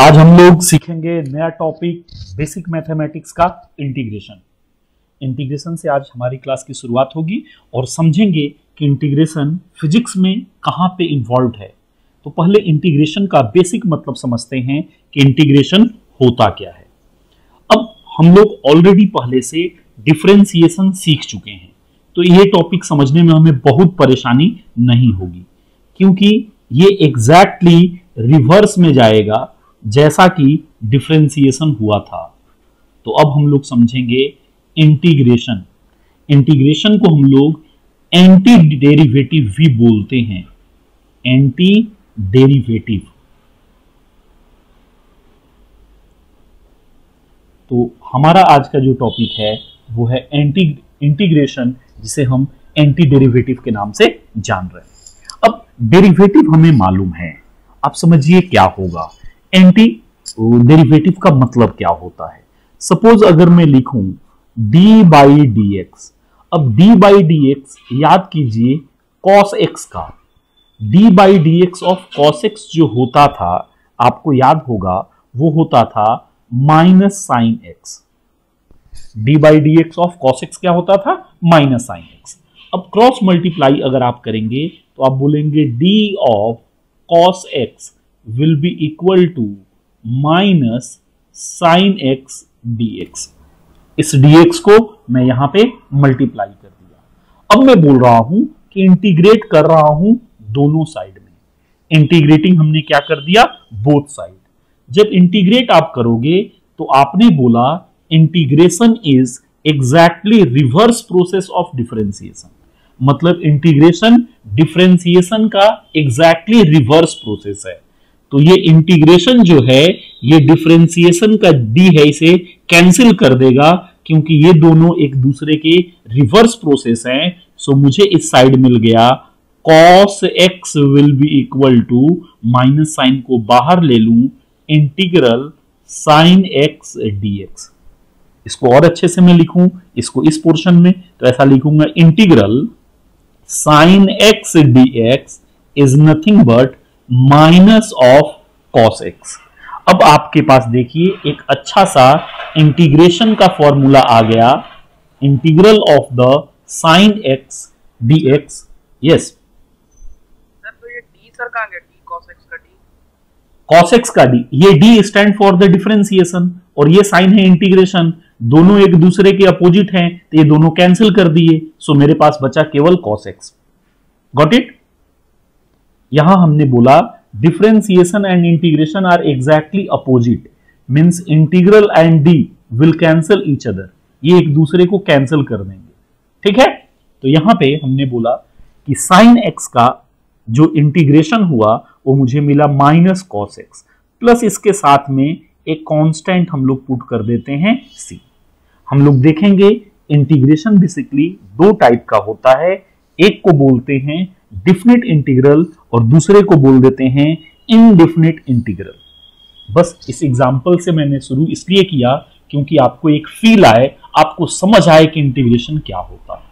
आज हम लोग सीखेंगे नया टॉपिक बेसिक मैथमेटिक्स का इंटीग्रेशन। इंटीग्रेशन से आज हमारी क्लास की शुरुआत होगी और समझेंगे कि इंटीग्रेशन फिजिक्स में कहाँ पे इन्वॉल्व है। तो पहले इंटीग्रेशन का बेसिक मतलब समझते हैं कि इंटीग्रेशन होता क्या है। अब हम लोग ऑलरेडी पहले से डिफरेंशिएशन सीख चुके हैं, तो ये टॉपिक समझने में हमें बहुत परेशानी नहीं होगी, क्योंकि ये एग्जैक्टली रिवर्स में जाएगा जैसा कि डिफरेंशिएशन हुआ था। तो अब हम लोग समझेंगे इंटीग्रेशन। इंटीग्रेशन को हम लोग एंटी डेरिवेटिव भी बोलते हैं, एंटी डेरिवेटिव। तो हमारा आज का जो टॉपिक है वो है इंटीग्रेशन, जिसे हम एंटी डेरिवेटिव के नाम से जान रहे हैं। अब डेरिवेटिव हमें मालूम है, आप समझिए क्या होगा। एंटी डेरिवेटिव का मतलब क्या होता है। सपोज अगर मैं लिखूं d बाई डी एक्स, अब d बाई डी एक्स याद कीजिए cos x का, d by d x of cos x जो होता था, आपको याद होगा वो होता था minus sine x. d by d x of cos x क्या होता था? Minus sine x. अब क्रॉस मल्टीप्लाई अगर आप करेंगे तो आप बोलेंगे d of cos x will be equal to minus sine x dx। इस dx को मैं यहां पे मल्टीप्लाई कर दिया। अब मैं बोल रहा हूं कि इंटीग्रेट कर रहा हूं दोनों साइड में। इंटीग्रेटिंग हमने क्या कर दिया? Both side. जब इंटीग्रेट आप करोगे तो आपने बोला integration is exactly reverse process of differentiation. मतलब इंटीग्रेशन डिफरेंशिएशन का एग्जैक्टली रिवर्स प्रोसेस है। तो ये इंटीग्रेशन जो है ये डिफरेंशिएशन का डी है, इसे कैंसिल कर देगा, क्योंकि ये दोनों एक दूसरे के रिवर्स प्रोसेस हैं। सो मुझे इस साइड मिल गया cos x will be equal to, minus sine को बाहर ले लूं, इंटीग्रल साइन x dx। इसको और अच्छे से मैं लिखूं इसको इस पोर्शन में, तो ऐसा लिखूंगा integral sine x dx is nothing but minus of cos x। अब आपके पास देखिए एक अच्छा सा इंटीग्रेशन का फॉर्मूला आ गया, integral of the sine x dx। Yes sir, तो ये d सर कहां गया? d cos x का d, cos x का d, ये d stand for the differentiation और ये साइन है इंटीग्रेशन। दोनों एक दूसरे के अपोजिट हैं, तो ये दोनों कैंसिल कर दिए। सो मेरे पास बचा केवल cos x। Got it? यहां हमने बोला differentiation and integration are exactly opposite, means integral and d will cancel each other. ये एक दूसरे को कैंसिल कर देंगे, ठीक है। तो यहां पे हमने बोला कि साइन एक्स का जो इंटीग्रेशन हुआ वो मुझे मिला माइनस cos x, प्लस इसके साथ में एक कांस्टेंट हम लोग पुट कर देते हैं c। हम लोग देखेंगे इंटीग्रेशन बेसिकली दो टाइप का होता है, एक को बोलते हैं डिफिनिट इंटीग्रल और दूसरे को बोल देते हैं इनडिफिनिट इंटीग्रल। बस इस एग्जांपल से मैंने शुरू इसलिए किया क्योंकि आपको एक फील आए, आपको समझ आए कि इंटीग्रेशन क्या होता है।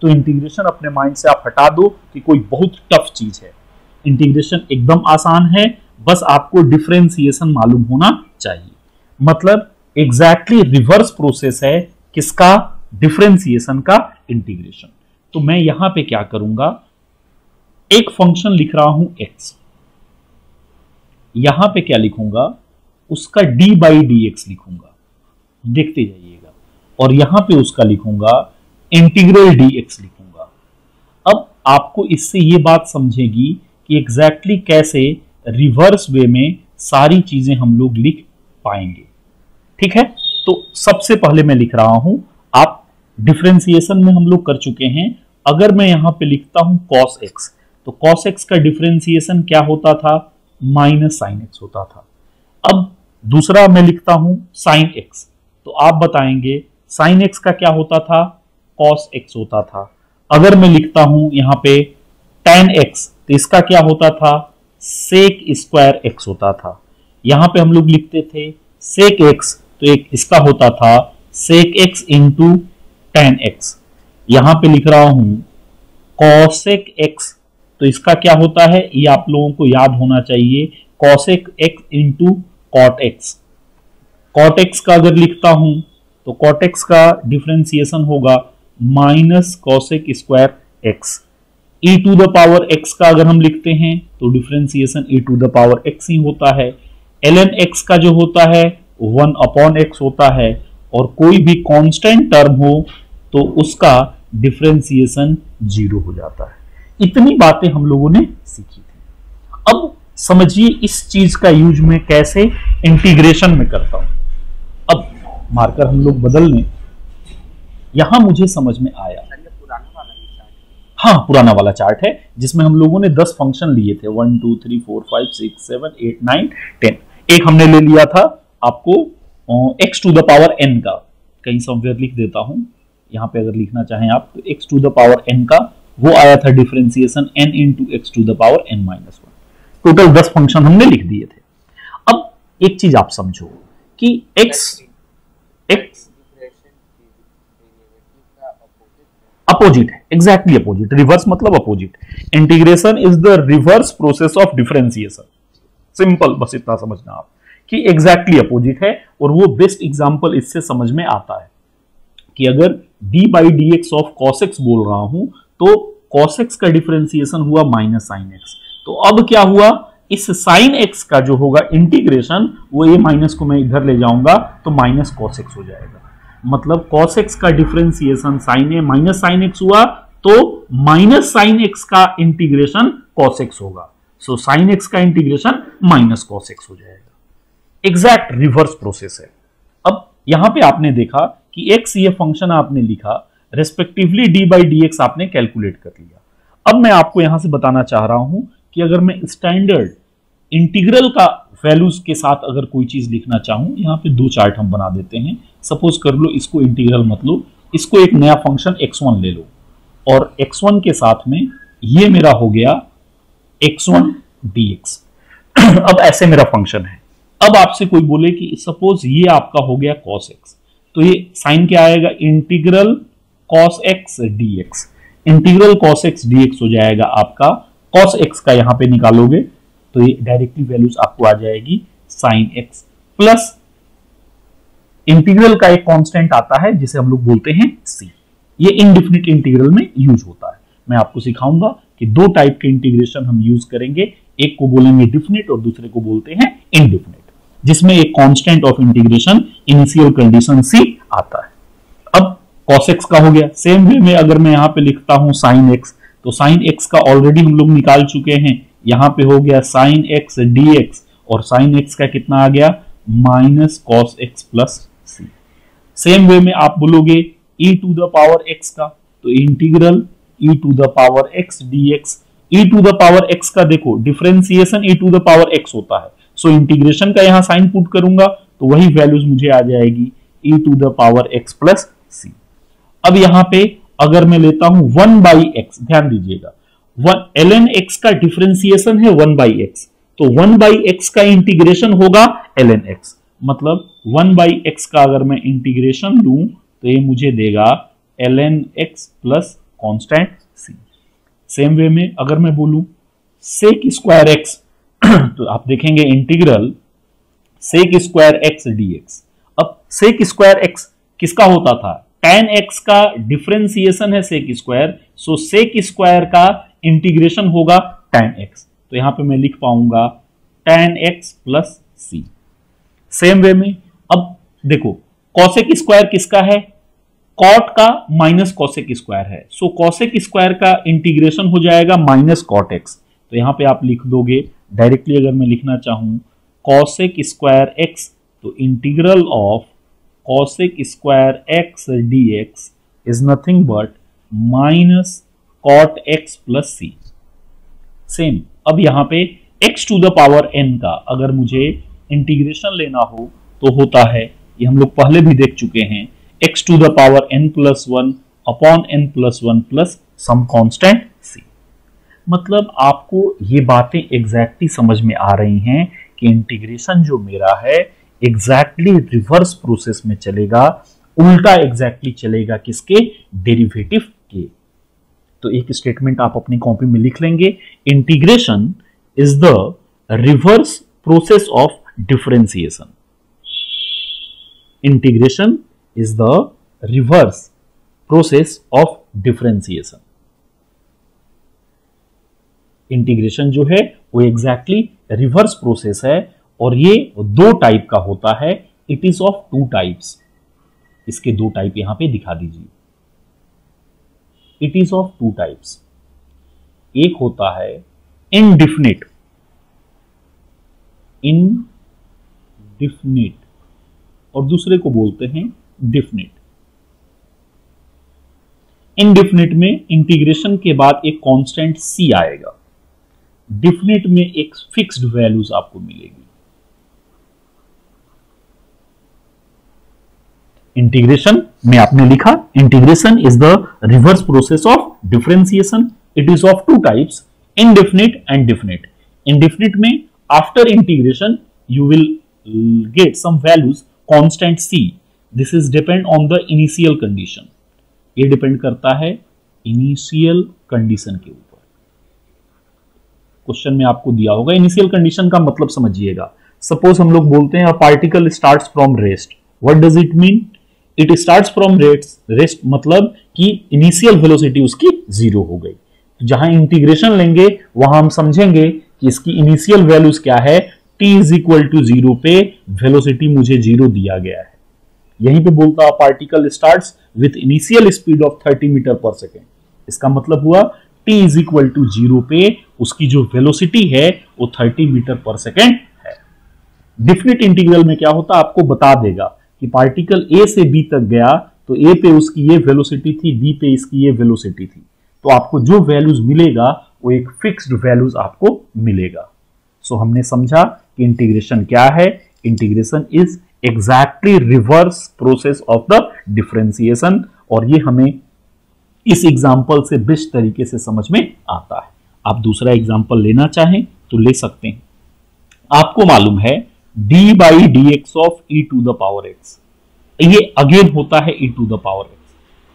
तो इंटीग्रेशन अपने माइंड से आप हटा दो कि कोई बहुत टफ चीज है। इंटीग्रेशन एकदम आसान है, बस आपको डिफरेंशिएशन मालूम होना चाहिए। मतलब एग्जैक्टली रिवर्स प्रोसेस है किसका? डिफरेंशिएशन का, इंटीग्रेशन। तो मैं यहां पे क्या करूंगा, एक फंक्शन लिख रहा हूं x, यहां पे क्या लिखूंगा, उसका d बाई डी एक्स लिखूंगा, देखते जाइएगा, और यहां पे उसका लिखूंगा इंटीग्रल dx लिखूंगा। अब आपको इससे ये बात समझेगी कि एग्जैक्टली कैसे रिवर्स वे में सारी चीजें हम लोग लिख पाएंगे, ठीक है। तो सबसे पहले मैं लिख रहा हूं, आप डिफरेंशिएशन में हम लोग कर चुके हैं। अगर मैं यहां पे लिखता हूं cos x, तो cos x का डिफरेंशिएशन क्या होता था? माइनस साइन x होता था। अब दूसरा मैं लिखता हूं sin x, तो आप बताएंगे sin x का क्या होता था? cos x होता था। अगर मैं लिखता हूं यहां पे tan x, तो इसका क्या होता था? sec स्क्वायर x होता था। यहां पे हम लोग लिखते थे sec x, तो एक इसका होता था sec x into tan x। यहां पे लिख रहा हूं cosec x, तो इसका क्या होता है? ये आप लोगों को याद होना चाहिए, cosec x into cot x. Cot x का अगर लिखता हूं तो कॉट एक्स का डिफरेंशिएशन होगा minus cosec square x. e to the power x का अगर हम लिखते हैं तो differentiation e to the power x ही होता है। ln x का जो होता है 1 अपॉन x होता है, और कोई भी कांस्टेंट टर्म हो तो उसका डिफरेंशिएशन 0 हो जाता है। इतनी बातें हम लोगों ने सीखी थी। अब समझिए इस चीज का यूज मैं कैसे इंटीग्रेशन में करता हूं। अब मार्कर हम लोग बदल लें। यहां मुझे समझ में आया, हाँ पुराना वाला चार्ट है जिसमें हम लोगों ने 10 फंक्शन लिए थे, 1 2 3 4 5 6 7 8 9 10। एक हमने ले लिया था आपको x to the power n का, कहीं समवेयर लिख देता हूं, यहां पे अगर लिखना चाहें आप तो x to the power n का वो आया था differentiation n into x to the power n minus 1। Total 10 function हमने लिख दिए थे। अब एक चीज आप समझो कि x अपोजिट है, एग्जैक्टली अपोजिट। रिवर्स मतलब opposite. Integration is the reverse process of differentiation. Simple, बस इतना समझना आप कि एग्जैक्टली अपोजिट है। और वो बेस्ट एग्जांपल इससे समझ में आता है कि अगर d by d x of cos x बोल रहा हूं तो कॉस एक्स का डिफरेंशिएशन हुआ माइनस साइन एक्स। तो अब क्या हुआ, इस साइन एक्स का जो होगा इंटीग्रेशन, वो ये माइनस को मैं इधर ले जाऊंगा तो माइनस कॉस एक्स हो जाएगा। मतलब cos x का differentiation sin a minus sine x हुआ तो माइनस साइन एक्स का इंटीग्रेशन cos x होगा। सो sin x का इंटीग्रेशन माइनस cos x हो जाएगा। एग्जैक्ट रिवर्स प्रोसेस है। अब यहां पे आपने देखा कि x ये फंक्शन आपने लिखा, respectively d by d x आपने कैलकुलेट कर लिया। अब मैं आपको यहां से बताना चाह रहा हूं कि अगर मैं स्टैंडर्ड इंटीग्रल का वैल्यूज के साथ अगर कोई चीज लिखना चाहूं, यहां पे दो चार्ट हम बना देते हैं। सपोज कर लो इसको इंटीग्रल मत लो, इसको एक नया फंक्शन x1 ले लो, और x1 के साथ में ये मेरा हो गया x1 dx। अब ऐसे मेरा फंक्शन है। अब आपसे कोई बोले कि सपोज ये आपका हो गया cos x, तो ये साइन क्या आएगा, integral cos x dx। Integral cos x dx हो जाएगा आपका, cos x का यहां पे निकालोगे तो ये डायरेक्टली वैल्यूज आपको आ जाएगी साइन x प्लस इंटीग्रल का एक कांस्टेंट आता है जिसे हम लोग बोलते हैं c। ये इंडेफिनिट इंटीग्रल में यूज होता है। मैं आपको सिखाऊंगा कि दो टाइप के इंटीग्रेशन हम यूज करेंगे, एक को बोलेंगे डिफिनिट और दूसरे को बोलते हैं इनडिफिनिट, जिसमें एक constant of integration initial condition c आता है। अब cos x का हो गया। सेम वे में अगर मैं यहां पे लिखता हूं sin x, तो sin x का ऑलरेडी हम लोग निकाल चुके हैं, यहां पे हो गया sin x dx, और sin x का कितना आ गया, minus cos x plus c। Same way में आप बोलोगे e to the power x का, तो integral e to the power x dx। e to the power x का देखो differentiation e to the power x होता है, सो इंटीग्रेशन का यहां साइन पुट करूंगा तो वही वैल्यूज मुझे आ जाएगी e to the power x plus c। अब यहां पे अगर मैं लेता हूं 1 बाई x, ध्यान दीजिएगा ln x का डिफरेंशिएशन है 1 बाई x, तो 1 बाई x का इंटीग्रेशन होगा ln x। मतलब 1 बाई x का अगर मैं इंटीग्रेशन लूं तो ये मुझे देगा ln x plus constant c। Same way में अगर मैं बोलूं सेक स्क्वायर x, तो आप देखेंगे integral sec square x dx। अब सेक स्क्वायर x किसका होता था, tan x का डिफरेंशिएशन है सेक स्क्वायर, सो सेक स्क्वायर का इंटीग्रेशन होगा tan x। तो यहां पे मैं लिख पाऊंगा tan x plus c। Same way में अब देखो कॉसेक स्क्वायर किसका है, कॉट का माइनस कॉसेक स्क्वायर है, सो कॉसेक स्क्वायर का इंटीग्रेशन हो जाएगा माइनस कॉट एक्स। तो यहां पे आप लिख दोगे डायरेक्टली, अगर मैं लिखना चाहूं कॉसेक स्क्वायर एक्स, तो integral of cosec square x dx is nothing but minus cot x plus c. Same अब यहां पे x to the power n का अगर मुझे इंटीग्रेशन लेना हो तो होता है, ये हम लोग पहले भी देख चुके हैं, x to the power n plus 1 upon n plus 1 plus some constant c। मतलब आपको ये बातें एग्जैक्टली समझ में आ रही हैं कि इंटीग्रेशन जो मेरा है एग्जैक्टली रिवर्स प्रोसेस में चलेगा, उल्टा एग्जैक्टली चलेगा किसके, डेरिवेटिव के। तो एक स्टेटमेंट आप अपनी कॉपी में लिख लेंगे, integration is the reverse process of differentiation. Integration is the reverse process of differentiation. Integration जो है वो एग्जैक्टली रिवर्स प्रोसेस है और ये दो टाइप का होता है. It is of two types. इसके दो टाइप यहां पे दिखा दीजिए. It is of two types. एक होता है इनडिफिनिट. इनडिफिनिट और दूसरे को बोलते हैं डिफिनिट. इनडिफिनिट में इंटीग्रेशन के बाद एक कांस्टेंट c आएगा. डिफिनिट में एक फिक्स्ड वैल्यूज आपको मिलेगी. इंटीग्रेशन में आपने लिखा integration is the reverse process of differentiation. It is of two types, indefinite and definite. Indefinite में after integration you will get some values constant c. This is depend on the initial condition. ये depend करता है initial condition के ऊपर. Question में आपको दिया होगा. इनिशियल कंडीशन का मतलब समझिएगा. सपोज हम लोग बोलते हैं a particle starts from rest. What does it mean? It starts from rest मतलब कि इनिशियल वेलोसिटी उसकी 0 हो गई. जहां इंटीग्रेशन लेंगे वहां हम समझेंगे कि इसकी इनिशियल वैल्यूज क्या है. t इज इक्वल टू 0 पे वेलोसिटी मुझे 0 दिया गया है. यहीं पे बोलता है particle starts with initial speed of 30 meter पर सेकेंड. इसका मतलब हुआ t इज इक्वल टू 0 पे उसकी जो वेलोसिटी है वो 30 मीटर पर सेकेंड है. डिफिनिट इंटीग्रल में क्या होता है आपको बता देगा कि पार्टिकल a से b तक गया तो a पे उसकी ये वेलोसिटी थी, b पे इसकी ये वेलोसिटी थी. तो आपको जो वैल्यूज मिलेगा वो एक फिक्स्ड वैल्यूज आपको मिलेगा. सो हमने समझा कि इंटीग्रेशन क्या है. Integration is exactly reverse process of the differentiation. और ये हमें इस एग्जाम्पल से बेस्ट तरीके से समझ में आता है. आप दूसरा एग्जाम्पल लेना चाहें तो ले सकते हैं. आपको मालूम है d by d x of e to the power x. ये अगेन होता है e to the power x.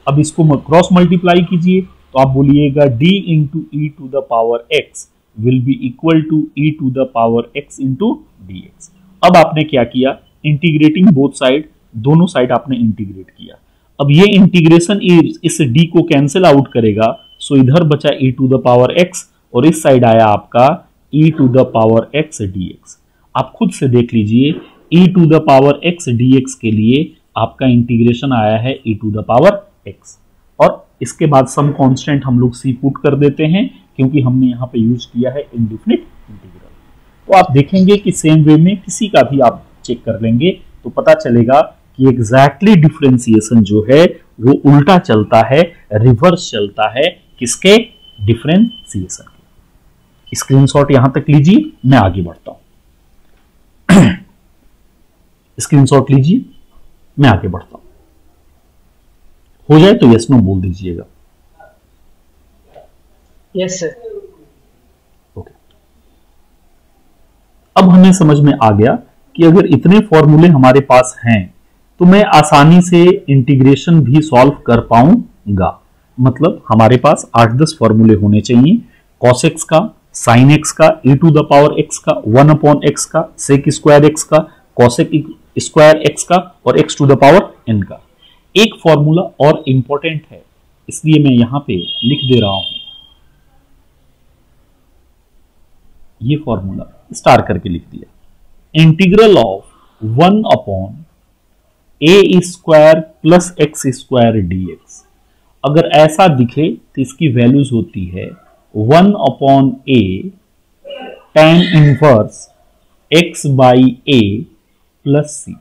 अब इसको क्रॉस मल्टीप्लाई कीजिए तो आप बोलिएगा d into e to the power x will be equal to e to the power x into d x. अब आपने क्या किया? इंटीग्रेटिंग बोथ साइड, दोनों साइड आपने इंटीग्रेट किया. अब ये इंटीग्रेशन इस d को कैंसिल आउट करेगा. सो इधर बचा e to the power x और इस साइड आया आपका e to the power x dx. आप खुद से देख लीजिए e to the power x dx के लिए आपका इंटीग्रेशन आया है e to the power x. और इसके बाद सम कांस्टेंट हम लोग c पुट कर देते हैं क्योंकि हमने यहाँ पे यूज किया है इंडिफिनिट इंटीग्रल. तो आप देखेंगे कि सेम वे में किसी का भी आप चेक कर लेंगे तो पता चलेगा कि एग्जैक्टली डिफरेंशिएशन जो है वो उल्टा चलता है, रिवर्स चलता है. किसके? डिफरेंशिएशन के. स्क्रीनशॉट यहां तक लीजिए, मैं आगे बढ़ता हूं. स्क्रीनशॉट लीजिए, मैं आगे बढ़ता हूं. हो जाए तो यस नो बोल दीजिएगा. Yes sir. ओके. अब हमें समझ में आ गया कि अगर इतने फॉर्मूले हमारे पास हैं तो मैं आसानी से इंटीग्रेशन भी सॉल्व कर पाऊंगा. मतलब हमारे पास 8-10 फॉर्मूले होने चाहिए. cos x का, sin x का, e to the power x का, 1 अपॉन x का, sec स्क्वायर x का, cosec स्क्वायर x का और x to the power n का. एक फॉर्मूला और इंपॉर्टेंट है इसलिए मैं यहां पे लिख दे रहा हूं. ये फॉर्मूला स्टार करके लिख दिया. Integral of 1 upon a square plus x square dx. अगर ऐसा दिखे तो इसकी वैल्यूज होती है 1 upon a tan inverse x by a plus c.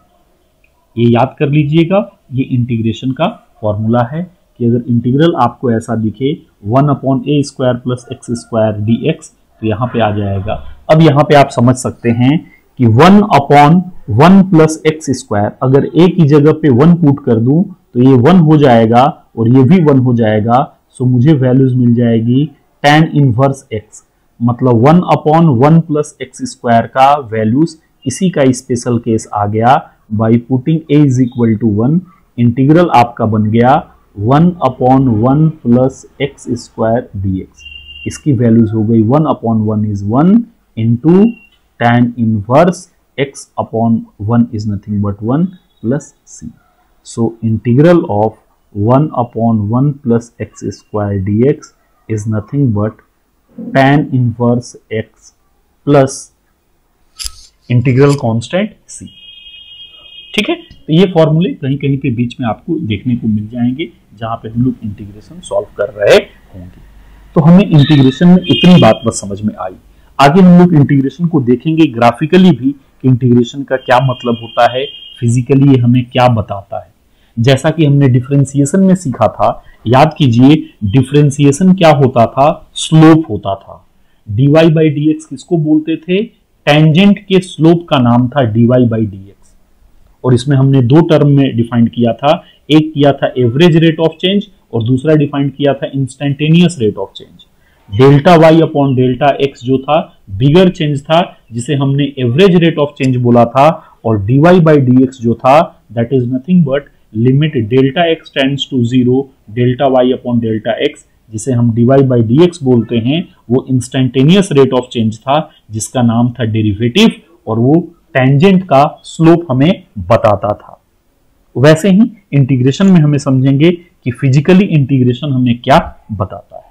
ये याद कर लीजिएगा, ये इंटीग्रेशन का फॉर्मूला है कि अगर इंटीग्रल आपको ऐसा दिखे 1 upon a square plus x square dx तो यहां पे आ जाएगा. अब यहां पे आप समझ सकते हैं कि 1 अपॉन 1 प्लस एक्स स्क्वायर, अगर ए की जगह पे 1 पुट कर दूं तो ये 1 हो जाएगा और ये भी 1 हो जाएगा. सो मुझे वैल्यूज मिल जाएगी tan इनवर्स x. मतलब 1 अपॉन 1 प्लस एक्स स्क्वायर का वैल्यूज, इसी का स्पेशल केस आ गया. By putting a is equal to 1, integral आपका बन गया 1 upon 1 plus x square dx. इसकी वैल्यूज हो गई 1 upon 1 is 1 into tan inverse x upon 1 is nothing but 1 plus c. So integral of 1 upon 1 plus x square dx is nothing but tan inverse x plus integral constant c. ठीक है, तो ये फॉर्मूले कहीं कहीं पे बीच में आपको देखने को मिल जाएंगे जहां पे हम लोग इंटीग्रेशन सॉल्व कर रहे होंगे। तो हमें इंटीग्रेशन में इतनी बात बस समझ में आई। आगे हम लोग इंटीग्रेशन को देखेंगे ग्राफिकली भी कि इंटीग्रेशन का क्या मतलब होता है, फिजिकली ये हमें क्या बताता है। जैसा कि हमने डिफरेंशिएशन में सीखा था, याद कीजिए डिफरेंशिएशन क्या होता था, स्लोप होता था। dy बाई डी एक्स किसको बोलते थे, टेंजेंट के स्लोप का नाम था dy बाई डी एक्स। और इसमें हमने दो टर्म में डिफाइन किया था, एक किया था एवरेज रेट ऑफ चेंज और दूसरा डिफाइन किया था instantaneous rate of change. Delta y upon delta x जो था बिगर चेंज था, जिसे हमने एवरेज रेट ऑफ चेंज बोला था, और dy बाई डी एक्स जो था that is nothing but limit delta x tends to 0 delta y upon delta x, जिसे हम dy बाई डी एक्स बोलते हैं, वो इंस्टेंटेनियस रेट ऑफ चेंज था जिसका नाम था डेरिवेटिव, और वो टेंजेंट का स्लोप हमें बताता था। वैसे ही इंटीग्रेशन में हमें समझेंगे कि फिजिकली इंटीग्रेशन हमें क्या बताता है।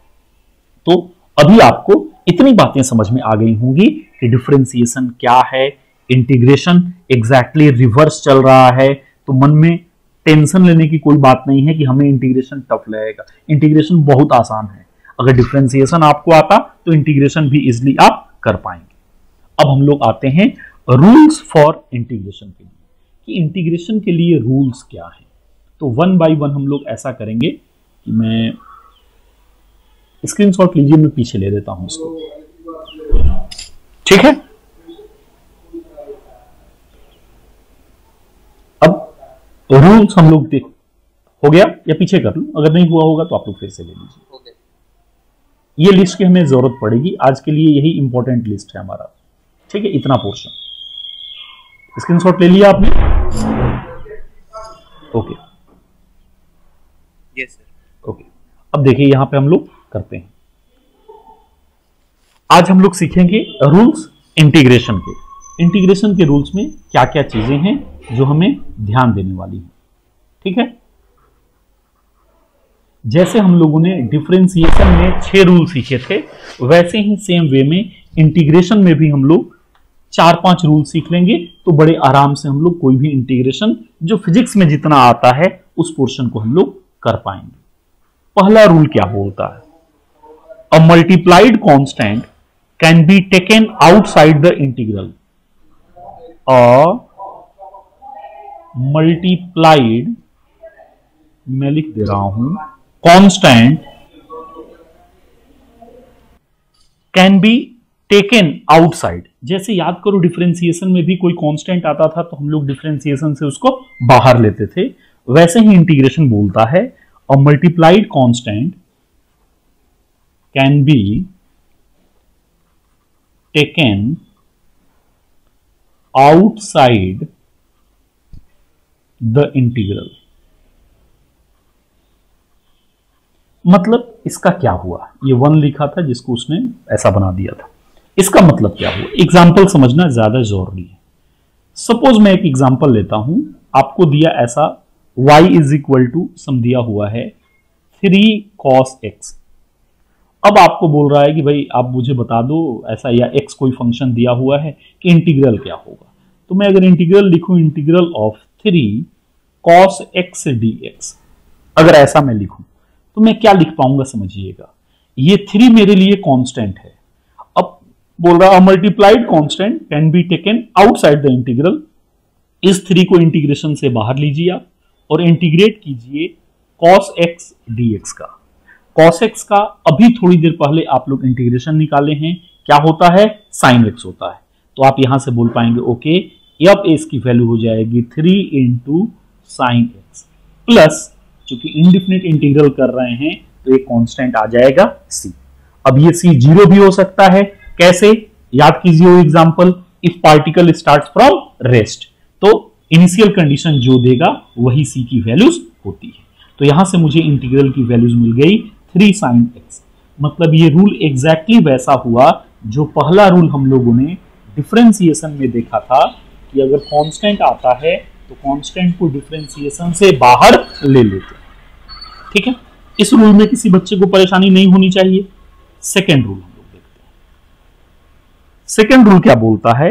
तो अभी आपको इतनी बातें समझ में आ गई होंगी कि डिफरेंशिएशन क्या है, इंटीग्रेशन एग्जैक्टली रिवर्स चल रहा है, तो मन में टेंशन लेने की कोई बात नहीं है कि हमें इंटीग्रेशन टफ लगेगा। इंटीग्रेशन बहुत आसान है, अगर डिफरेंशिएशन आपको आता तो इंटीग्रेशन भी इजिली आप कर पाएंगे। अब हम लोग आते हैं रूल्स फॉर इंटीग्रेशन के लिए, कि इंटीग्रेशन के लिए रूल्स क्या है। तो वन बाय वन हम लोग ऐसा करेंगे कि मैं स्क्रीनशॉट लीजिए, मैं पीछे ले देता हूं इसको, ठीक है। अब रूल्स हम लोग देख, हो गया या पीछे कर लूं, अगर नहीं हुआ होगा तो आप लोग फिर से ले लीजिए। ये लिस्ट की हमें जरूरत पड़ेगी आज के लिए, यही इंपॉर्टेंट लिस्ट है हमारा, ठीक है। इतना पोर्शन स्क्रीनशॉट ले लिया आपने, ओके यस सर, ओके। अब देखिए यहां पे हम लोग करते हैं, आज हम लोग सीखेंगे रूल्स इंटीग्रेशन के। इंटीग्रेशन के रूल्स में क्या क्या चीजें हैं जो हमें ध्यान देने वाली है, ठीक है। जैसे हम लोगों ने डिफरेंशिएशन में 6 रूल सीखे थे, वैसे ही सेम वे में इंटीग्रेशन में भी हम लोग 4-5 रूल सीख लेंगे, तो बड़े आराम से हम लोग कोई भी इंटीग्रेशन जो फिजिक्स में जितना आता है उस पोर्शन को हम लोग कर पाएंगे। पहला रूल क्या बोलता है, a multiplied constant can be taken outside the integral. A multiplied, मैं लिख दे रहा हूं, constant can be taken outside. जैसे याद करो डिफरेंशिएशन में भी कोई कांस्टेंट आता था तो हम लोग डिफरेंशिएशन से उसको बाहर लेते थे, वैसे ही इंटीग्रेशन बोलता है a multiplied constant can be taken outside the integral. मतलब इसका क्या हुआ, ये 1 लिखा था जिसको उसने ऐसा बना दिया था, इसका मतलब क्या हुआ, एग्जाम्पल समझना ज्यादा जरूरी है। सपोज मैं एक एग्जाम्पल लेता हूं, आपको दिया ऐसा y is equal to some दिया हुआ है 3 cos x। अब आपको बोल रहा है कि भाई आप मुझे बता दो ऐसा, या x कोई फंक्शन दिया हुआ है कि इंटीग्रल क्या होगा। तो मैं अगर इंटीग्रल लिखूं, integral of 3 cos x dx, अगर ऐसा मैं लिखूं तो मैं क्या लिख पाऊंगा समझिएगा, ये 3 मेरे लिए कांस्टेंट है। अब बोल रहा multiplied constant can be taken outside the integral, इस 3 को इंटीग्रेशन से बाहर लीजिए आप और इंटीग्रेट कीजिए cos x dx का। cos x का अभी थोड़ी देर पहले आप लोग इंटीग्रेशन निकाले हैं, क्या होता है, sin x होता है। तो आप यहां से बोल पाएंगे ओके, अब इसकी वैल्यू हो जाएगी 3 इंटू साइन एक्स प्लस, चूंकि इंडिफिनिट इंटीग्रल कर रहे हैं तो एक कांस्टेंट आ जाएगा c। अब ये c 0 भी हो सकता है, कैसे, याद कीजिए वो example, if particle starts from rest, तो इनिशियल कंडीशन जो देगा वही c की वैल्यूज होती है। तो यहां से मुझे इंटीग्रल की वैल्यूज मिल गई 3 sin x। मतलब ये रूल एग्जैक्टली वैसा हुआ जो पहला रूल हम लोगों ने डिफरेंशिएशन में देखा था कि अगर कांस्टेंट आता है तो कांस्टेंट को डिफरेंशिएशन से बाहर ले लेते हैं। ठीक है, इस रूल में किसी बच्चे को परेशानी नहीं होनी चाहिए। सेकेंड रूल हम लोग देखते हैं। सेकेंड रूल क्या बोलता है,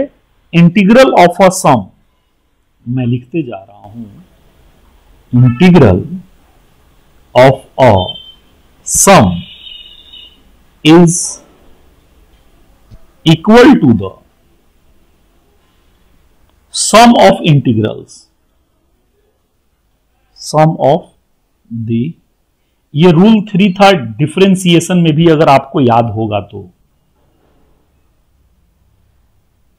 इंटीग्रल ऑफ अ सम, मैं लिखते जा रहा हूं, integral of a sum is equal to the sum of integrals, sum of the, ये रूल 3 था डिफरेंशिएशन में भी, अगर आपको याद होगा तो,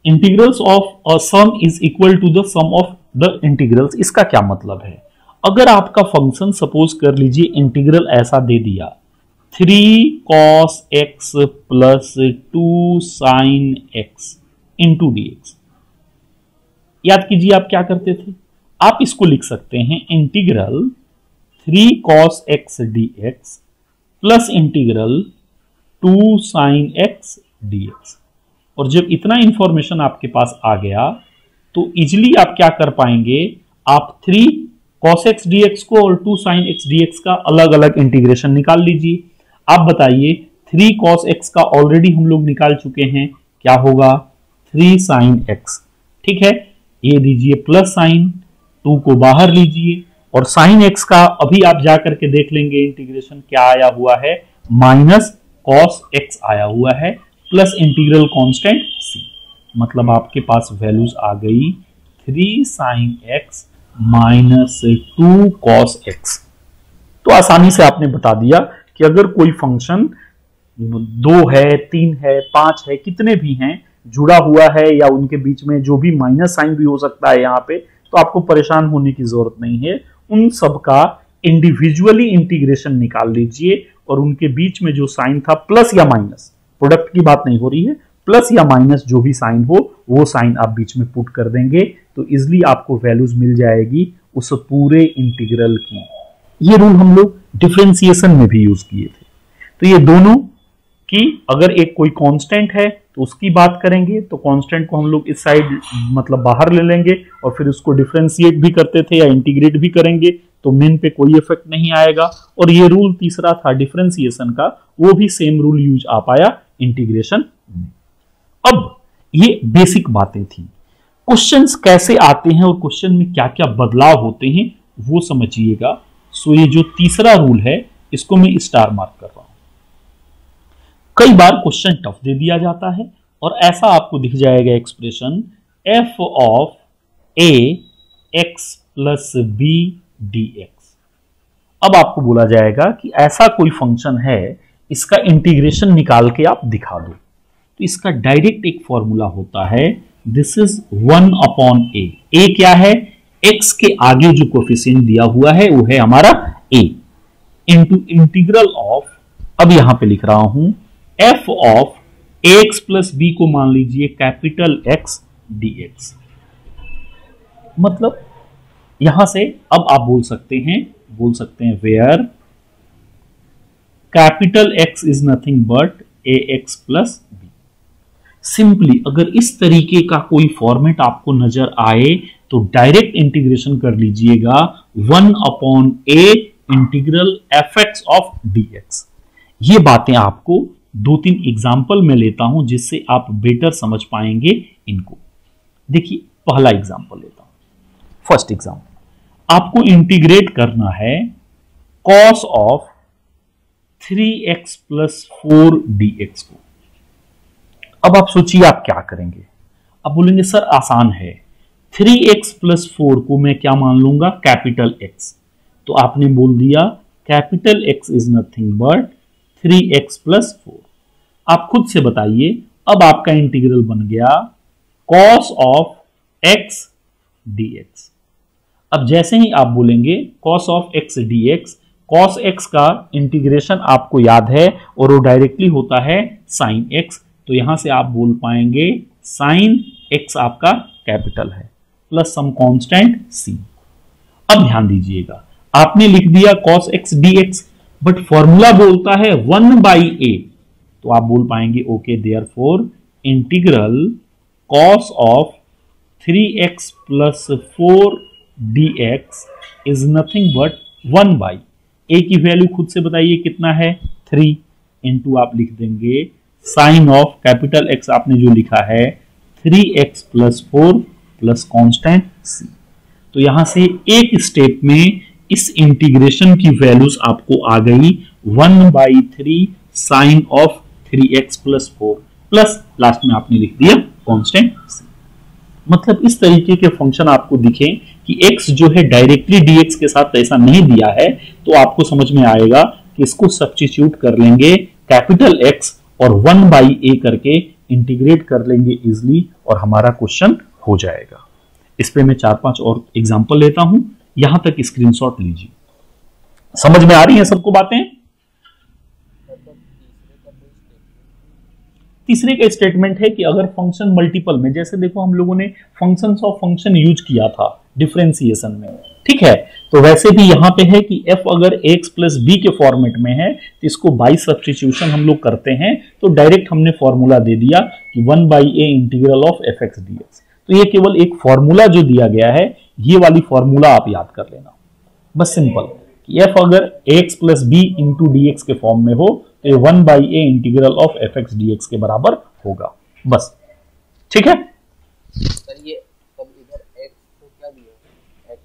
integrals of a sum is equal to the sum of the integrals. इसका क्या मतलब है, अगर आपका फंक्शन सपोज कर लीजिए इंटीग्रल ऐसा दे दिया 3 cos x plus 2 sin x into dx, याद कीजिए आप क्या करते थे, आप इसको लिख सकते हैं integral 3 cos x dx plus integral 2 sin x dx। और जब इतना इंफॉर्मेशन आपके पास आ गया तो इजिली आप क्या कर पाएंगे, आप 3 cos x dx को और 2 sin x dx का अलग अलग इंटीग्रेशन निकाल लीजिए। आप बताइए 3 cos x का ऑलरेडी हम लोग निकाल चुके हैं, क्या होगा 3 sin x, ठीक है, ये दीजिए प्लस साइन, 2 को बाहर लीजिए, और sin x का अभी आप जा करके देख लेंगे इंटीग्रेशन क्या आया हुआ है, माइनस cos x आया हुआ है, प्लस इंटीग्रल कांस्टेंट c, मतलब आपके पास वैल्यूज आ गई 3 sin x minus 2 cos x। तो आसानी से आपने बता दिया कि अगर कोई फंक्शन 2 है, 3 है, 5 है, कितने भी हैं, जुड़ा हुआ है या उनके बीच में जो भी माइनस साइन भी हो सकता है यहाँ पे, तो आपको परेशान होने की जरूरत नहीं है। उन सब का इंडिविजुअली इंटीग्रेशन निकाल लीजिए और उनके बीच में जो साइन था प्लस या माइनस, प्रोडक्ट की बात नहीं हो रही है, प्लस या माइनस जो भी साइन हो वो साइन आप बीच में पुट कर देंगे तो इजिली आपको वैल्यूज मिल जाएगी उस पूरे इंटीग्रल की। ये रूल हम लोग डिफरेंशिएशन में भी यूज किए थे। तो ये दोनों की अगर एक कोई कांस्टेंट है तो उसकी बात करेंगे, तो कांस्टेंट को हम लोग इस साइड मतलब बाहर ले लेंगे और फिर उसको डिफरेंशिएट भी करते थे या इंटीग्रेट भी करेंगे तो मेन पे कोई इफेक्ट नहीं आएगा। और ये रूल तीसरा था डिफरेंशिएशन का, वो भी सेम रूल यूज आ पाया इंटीग्रेशन में। अब ये बेसिक बातें थी, क्वेश्चंस कैसे आते हैं और क्वेश्चन में क्या क्या बदलाव होते हैं वो समझिएगा। सो ये जो तीसरा रूल है इसको मैं स्टार मार्क कर रहा हूं। कई बार क्वेश्चन टफ दे दिया जाता है और ऐसा आपको दिख जाएगा expression f of a x plus b dx। अब आपको बोला जाएगा कि ऐसा कोई फंक्शन है, इसका इंटीग्रेशन निकाल के आप दिखा दो। तो इसका डायरेक्ट एक फॉर्मूला होता है, this is 1 upon a। a क्या है, x के आगे जो कोफिशिएंट दिया हुआ है वो है हमारा a, इंटू इंटीग्रल ऑफ, अब यहां पे लिख रहा हूं f of ax plus b को मान लीजिए कैपिटल X dx। मतलब यहां से अब आप बोल सकते हैं where capital X is nothing but ax plus b। Simply अगर इस तरीके का कोई फॉर्मेट आपको नजर आए तो डायरेक्ट इंटीग्रेशन कर लीजिएगा 1 upon a integral fx of dx। ये बातें आपको 2-3 एग्जाम्पल में लेता हूं जिससे आप बेटर समझ पाएंगे इनको। देखिए पहला एग्जाम्पल लेता हूं, फर्स्ट एग्जाम्पल, आपको इंटीग्रेट करना है cos of 3x plus 4 dx को। अब आप सोचिए आप क्या करेंगे, आप बोलेंगे सर आसान है, 3x प्लस 4 को मैं क्या मान लूंगा, कैपिटल X। तो आपने बोल दिया capital X is nothing but 3x plus 4। आप खुद से बताइए, अब आपका इंटीग्रल बन गया cos ऑफ x dx। अब जैसे ही आप बोलेंगे cos of x dx, cos x का इंटीग्रेशन आपको याद है और वो डायरेक्टली होता है sin x, तो यहां से आप बोल पाएंगे sin x आपका कैपिटल है प्लस सम कांस्टेंट c। अब ध्यान दीजिएगा, आपने लिख दिया cos x dx but formula बोलता है 1/a, तो आप बोल पाएंगे okay therefore integral cos of 3x plus 4 dx is nothing but 1 by a की वैल्यू खुद से बताइए कितना है 3 इंटू आप लिख देंगे साइन ऑफ कैपिटल एक्स आपने जो लिखा है 3x plus 4 plus constant c। तो यहां से एक स्टेप में इस इंटीग्रेशन की वैल्यूज आपको आ गई 1/3 sine of 3x plus 4 plus last में आपने लिख दिया कॉन्स्टेंट c। मतलब इस तरीके के फंक्शन आपको दिखे कि x जो है डायरेक्टली dx के साथ ऐसा नहीं दिया है तो आपको समझ में आएगा कि इसको सब्स्टिट्यूट कर लेंगे कैपिटल X और 1/a करके इंटीग्रेट कर लेंगे इजिली और हमारा क्वेश्चन हो जाएगा। इस पे मैं 4-5 और एग्जांपल लेता हूं, यहां तक स्क्रीनशॉट लीजिए। समझ में आ रही है सबको बातें? तीसरे का स्टेटमेंट है कि अगर फंक्शन मल्टीपल में, जैसे देखो हम लोगों ने फंक्शंस ऑफ फंक्शन यूज किया था डिफरेंशिएशन में, ठीक है, तो वैसे भी यहां पे है कि f अगर x प्लस बी के फॉर्मेट में है तो इसको बाई सब्स्टिट्यूशन हम लोग करते हैं तो डायरेक्ट हमने फॉर्मूला दे दिया कि 1/a integral of fx dx। तो ये केवल एक फॉर्मूला जो दिया गया है, ये वाली फॉर्मूला आप याद कर लेना, बस सिंपल कि f अगर x plus b into dx के फॉर्म में हो तो 1/a integral of fx dx के बराबर होगा, बस ठीक है। सर ये तब इधर x को क्या दिया? x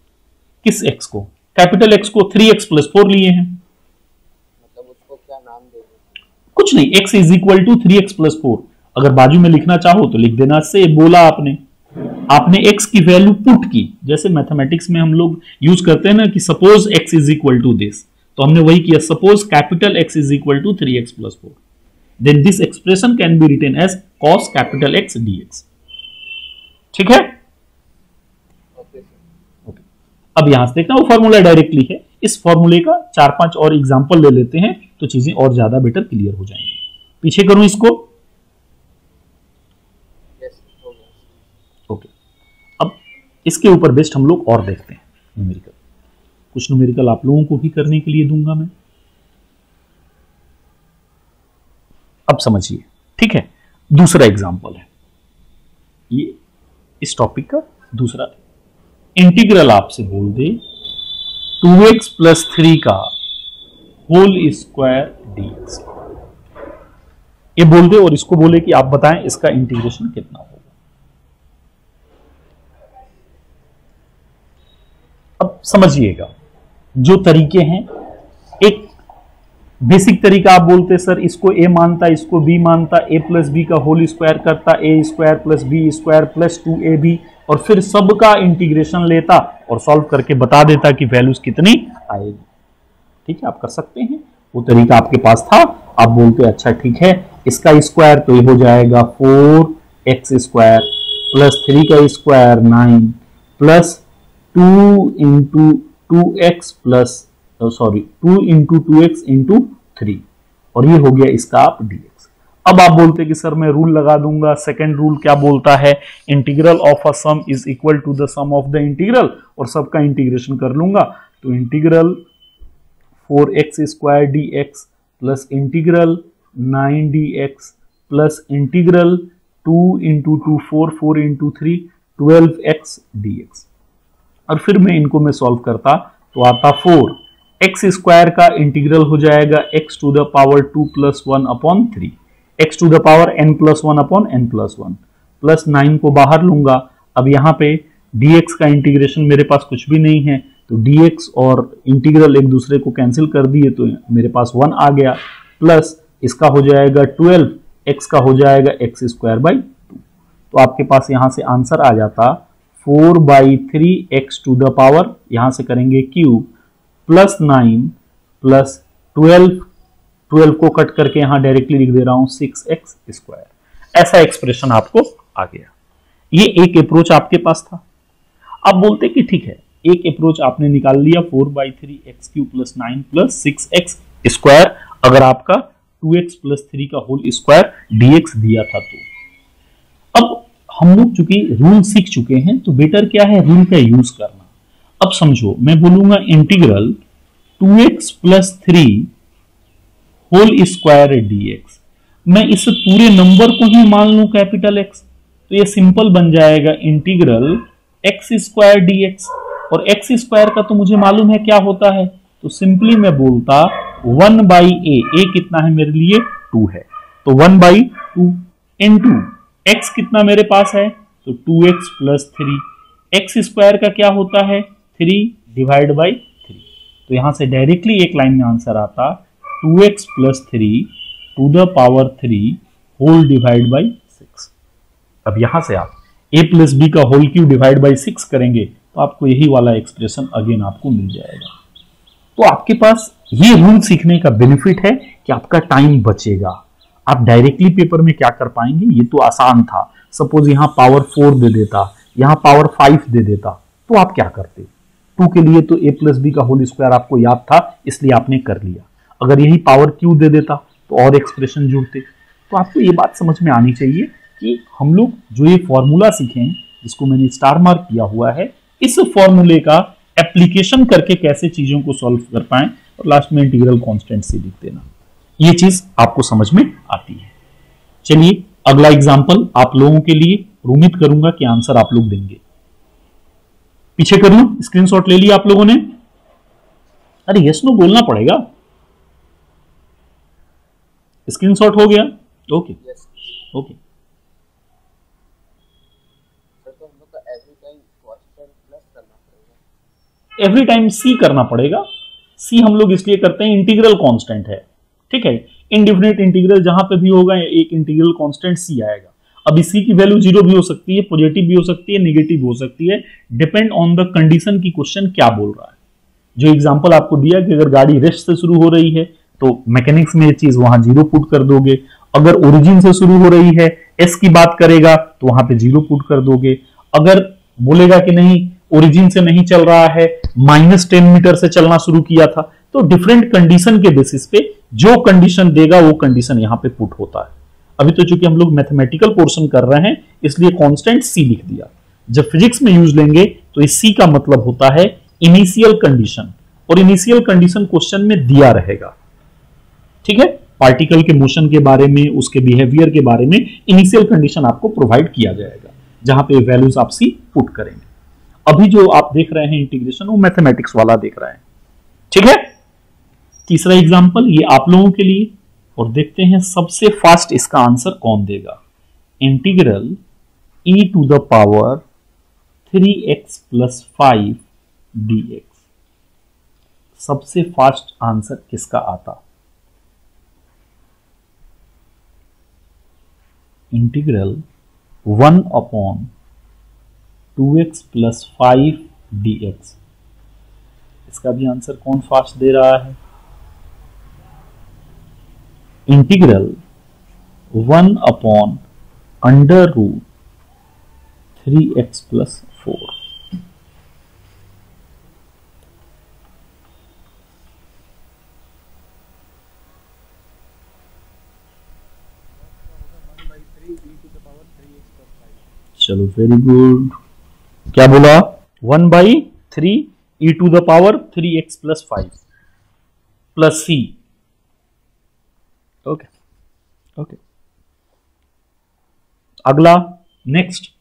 किस x को? कैपिटल X को 3x प्लस 4 लिए हैं, मतलब उसको क्या नाम देंगे? कुछ नहीं, x is equal to 3x plus 4। अगर बाजू में लिखना चाहो तो लिख देना, से बोला आपने x की वैल्यू पुट की, जैसे मैथमेटिक्स में हम लोग यूज करते हैं ना कि suppose x is equal to this, तो हमने वही किया, suppose capital X is equal to 3x plus 4, then this expression can be written as cos capital X dx, ठीक है। Okay sir. ओके, अब यहां से देखना वो फॉर्मूला डायरेक्टली है, इस फॉर्मूले का 4-5 और एग्जांपल ले लेते हैं तो चीजें और ज्यादा बेटर क्लियर हो जाएंगी। पीछे करूं इसको, ओके। अब इसके ऊपर बेस्ट हम लोग और देखते हैं न्यूमेरिकल, कुछ न्यूमेरिकल आप लोगों को भी करने के लिए दूंगा मैं। अब समझिए, ठीक है, दूसरा एग्जांपल है ये इस टॉपिक का दूसरा। इंटीग्रल आपसे बोल दे 2x प्लस 3 का होल स्क्वायर dx, ये बोल दे और इसको बोले कि आप बताएं इसका इंटीग्रेशन कितना होगा। अब समझिएगा, जो तरीके हैं, एक बेसिक तरीका आप बोलते सर इसको a मानता, इसको b मानता, a प्लस बी का होल स्क्वायर करता, a square plus b square plus 2ab, और फिर सबका इंटीग्रेशन लेता और सॉल्व करके बता देता कि वैल्यूज कितनी आएगी। ठीक है, आप कर सकते हैं, वो तरीका आपके पास था। आप बोलते अच्छा ठीक है, इसका स्क्वायर तो ये हो जाएगा 4x स्क्वायर प्लस 3 का square 9 plus 2 into 2x plus 2 into 2x into 3, और ये हो गया इसका आप dx। अब आप बोलते कि सर मैं रूल लगा दूंगा, सेकंड रूल क्या बोलता है, integral of a sum is equal to the sum of the integral, और सबका इंटीग्रेशन कर लूंगा तो integral 4x square dx plus integral 9 dx plus integral 2 into 2 4 into 3 12x dx। और फिर मैं इनको मैं सॉल्व करता तो आता 4x स्क्वायर का इंटीग्रल हो जाएगा x to the power 2 plus 1 upon 3, x to the power n plus 1 upon n plus 1, plus 9 को बाहर लूंगा। अब यहाँ पे dx का इंटीग्रेशन मेरे पास कुछ भी नहीं है तो dx और इंटीग्रल एक दूसरे को कैंसिल कर दिए तो मेरे पास 1 आ गया, प्लस इसका हो जाएगा 12, x का हो जाएगा x स्क्वायर बाई 2। तो आपके पास यहां से आंसर आ जाता 4/3 x टू द पावर, यहां से करेंगे क्यूब, प्लस 9 प्लस 12 को कट करके यहां डायरेक्टली लिख दे रहा हूं 6x स्क्वायर। ऐसा एक्सप्रेशन आपको आ गया। ये एक अप्रोच आपके पास था। अब बोलते कि ठीक है, एक अप्रोच आपने निकाल लिया 4/3 x cube plus 9 plus 6x square, अगर आपका 2x प्लस 3 का होल स्क्वायर dx दिया था तो। अब हम लोग चूंकि रूल सीख चुके हैं तो बेटर क्या है रूल का यूज करना। अब समझो, मैं बोलूंगा integral 2x plus 3 whole square dx, मैं इस पूरे नंबर को ही मान लूं कैपिटल X, तो तो ये सिंपल बन जाएगा इंटीग्रल एक्स स्क्वायर dx, और एक्स स्क्वायर का तो मुझे मालूम है क्या होता है, तो सिंपली मैं बोलता 1/a, a कितना है मेरे लिए 2 है, तो 1/2 इनटू x कितना मेरे पास है, तो 2x प्लस 3, एक्स स्क्वायर का क्या होता है 3 डिवाइड बाई 3, तो यहां से डायरेक्टली एक लाइन में आंसर आता 2x plus 3 to the power 3 whole divide by 6। अब यहां से आप a प्लस बी का होल क्यूब डिवाइड बाई 6 करेंगे तो आपको यही वाला एक्सप्रेशन अगेन आपको मिल जाएगा। तो आपके पास ये रूल सीखने का बेनिफिट है कि आपका टाइम बचेगा। आप डायरेक्टली पेपर में क्या कर पाएंगे, ये तो आसान था, सपोज यहां पावर 4 दे देता, यहां पावर 5 दे देता, तो आप क्या करते, 2 के लिए तो a प्लस बी का होल स्क्वायर आपको याद था इसलिए आपने कर लिया, अगर यही पावर क्यू दे देता तो और एक्सप्रेशन जुड़ते। तो आपको ये बात समझ में आनी चाहिए कि हम लोग जो ये फॉर्मूला सीखे हैं, जिसको मैंने स्टार मार्क किया हुआ है, इस फॉर्मूले का एप्लीकेशन करके कैसे चीजों को सॉल्व कर पाएं और लास्ट में इंटीग्रल कांस्टेंट से लिख देना, ये चीज आपको समझ में आती है। चलिए अगला एग्जांपल आप लोगों के लिए, उम्मीद करूंगा कि आंसर आप लोग देंगे। पीछे कर लूं, स्क्रीनशॉट ले लिया आप लोगों ने? अरे यस नो बोलना पड़ेगा। स्क्रीनशॉट हो गया? Okay okay. एवरी टाइम सी करना पड़ेगा। सी हम लोग इसलिए करते हैं, इंटीग्रल कांस्टेंट है, ठीक है, इनडिफिनिट इंटीग्रल जहां पे भी होगा एक इंटीग्रल कांस्टेंट सी आएगा। अभी सी की वैल्यू 0 भी हो सकती है, पॉजिटिव भी हो सकती है, नेगेटिव भी हो सकती है, डिपेंड ऑन द कंडीशन की क्वेश्चन क्या बोल रहा है। जो एग्जांपल आपको दिया कि अगर गाड़ी रेस्ट से शुरू हो रही है तो मैकेनिक्स में ये चीज वहां 0 पुट कर दोगे, अगर ओरिजिन से शुरू हो रही है एस की बात करेगा तो वहां पे 0 पुट कर दोगे, अगर बोलेगा कि नहीं ओरिजिन से नहीं चल रहा है, -10 मीटर से चलना शुरू किया था, तो डिफरेंट कंडीशन के बेसिस पे जो कंडीशन देगा वो कंडीशन यहां पे पुट होता है। अभी तो चूंकि हम लोग मैथमेटिकल पोर्शन कर रहे हैं इसलिए कांस्टेंट सी लिख दिया। जब फिजिक्स में यूज लेंगे तो इस सी का मतलब होता है इनिशियल कंडीशन, और इनिशियल कंडीशन क्वेश्चन में दिया रहेगा, ठीक है, पार्टिकल के मोशन के बारे में, उसके बिहेवियर के बारे में इनिशियल कंडीशन आपको प्रोवाइड किया जाएगा, जहां पे वैल्यूज आप सी पुट करेंगे। अभी जो आप देख रहे हैं इंटीग्रेशन वो मैथमेटिक्स वाला देख रहे हैं, ठीक है। तीसरा एग्जांपल ये आप लोगों के लिए, और देखते हैं सबसे फास्ट इसका आंसर कौन देगा। Integral e to the power 3x plus 5 dx, सबसे फास्ट आंसर किसका आता? इंटीग्रल 1/2x प्लस 5 dx, इसका भी आंसर कौन फास्ट दे रहा है? इंटीग्रल 1/√3x प्लस 4, चलो वेरी गुड। क्या बोला? 1/3 e to the power 3x plus 5 plus c, okay okay. अगला नेक्स्ट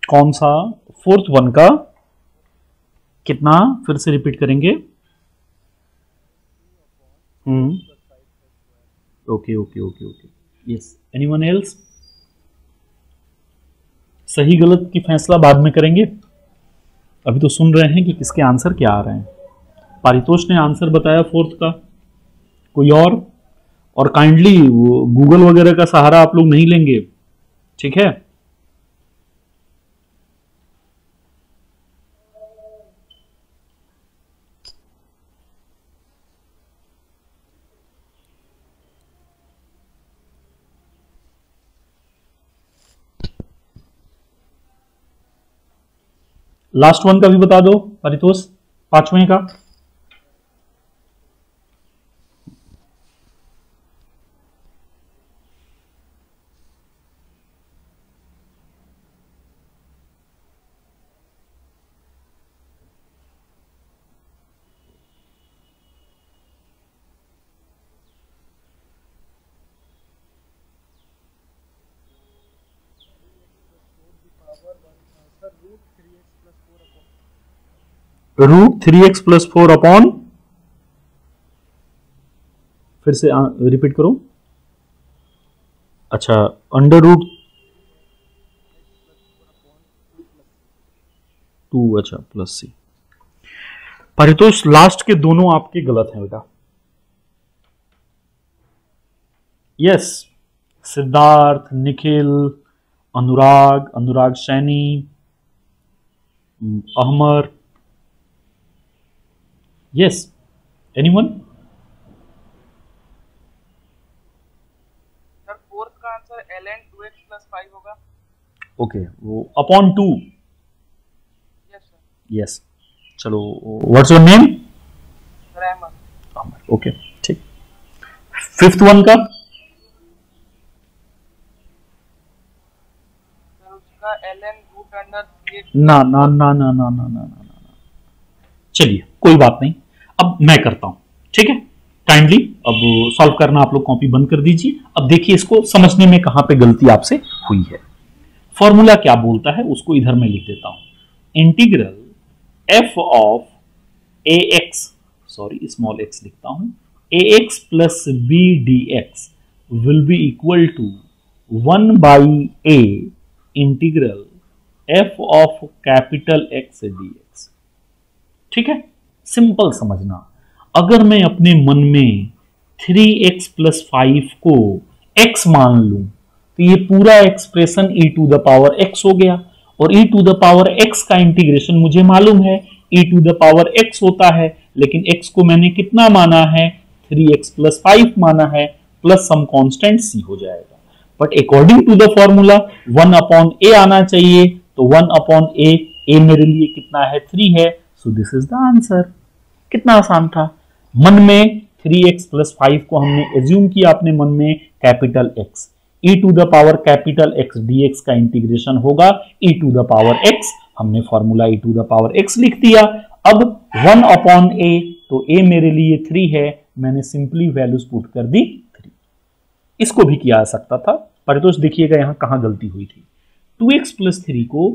कौन सा? फोर्थ वन का कितना? फिर से रिपीट करेंगे। Okay okay okay okay, yes. Anyone else? सही गलत की फैसला बाद में करेंगे, अभी तो सुन रहे हैं कि किसके आंसर क्या आ रहे हैं। पारितोष ने आंसर बताया फोर्थ का, कोई और काइंडली गूगल वगैरह का सहारा आप लोग नहीं लेंगे, ठीक है। लास्ट वन का भी बता दो परितोष, पांचवें का। √3x+4 फिर से रिपीट करो। अच्छा, √2, अच्छा प्लस सी। परितोष लास्ट के दोनों आपके गलत हैं बेटा। Yes, Siddharth, Nikhil, Anurag Saini, Ahmar. Yes, anyone? Sir fourth का आंसर ln 2x+5 होगा। ओके, वो अपॉन 2। Yes sir. यस, चलो what's your name? Ahmad. Okay ठीक। फिफ्थ वन का सर उसका ln √3x। ना ना ना ना ना ना ना ना। चलिए कोई बात नहीं, अब मैं करता हूं, ठीक है। काइंडली अब सॉल्व करना आप लोग कॉपी बंद कर दीजिए। अब देखिए इसको समझने में कहां पे गलती आपसे हुई है। फॉर्मूला क्या बोलता है उसको इधर मैं लिख देता हूं। Integral f of ax, sorry small x लिखता हूं, ax plus b dx will be equal to 1/a integral f of capital x dx। ठीक है, सिंपल समझना। अगर मैं अपने मन में 3x+5 को x मान लूं तो ये पूरा एक्सप्रेशन e⁻x हो गया, और e⁻x का इंटीग्रेशन मुझे मालूम है e⁻x होता है, लेकिन x को मैंने कितना माना है, 3x+5 माना है, प्लस सम कांस्टेंट c हो जाएगा। But according to the formula 1/a आना चाहिए, तो 1/a, a मेरे लिए कितना है, 3 है, so this is the answer. कितना आसान था। मन में 3x+5 को हमने एज्यूम किया अपने मन में कैपिटल x, e⁻कैपिटल x dx का इंटीग्रेशन होगा e⁻x, हमने फॉर्मूला e⁻x लिख दिया। अब 1/a, तो a मेरे लिए 3 है, मैंने सिंपली वैल्यूज पुट कर दी 3। इसको भी किया जा सकता था, परितोष देखिएगा यहां कहां गलती हुई थी। 2x+3 को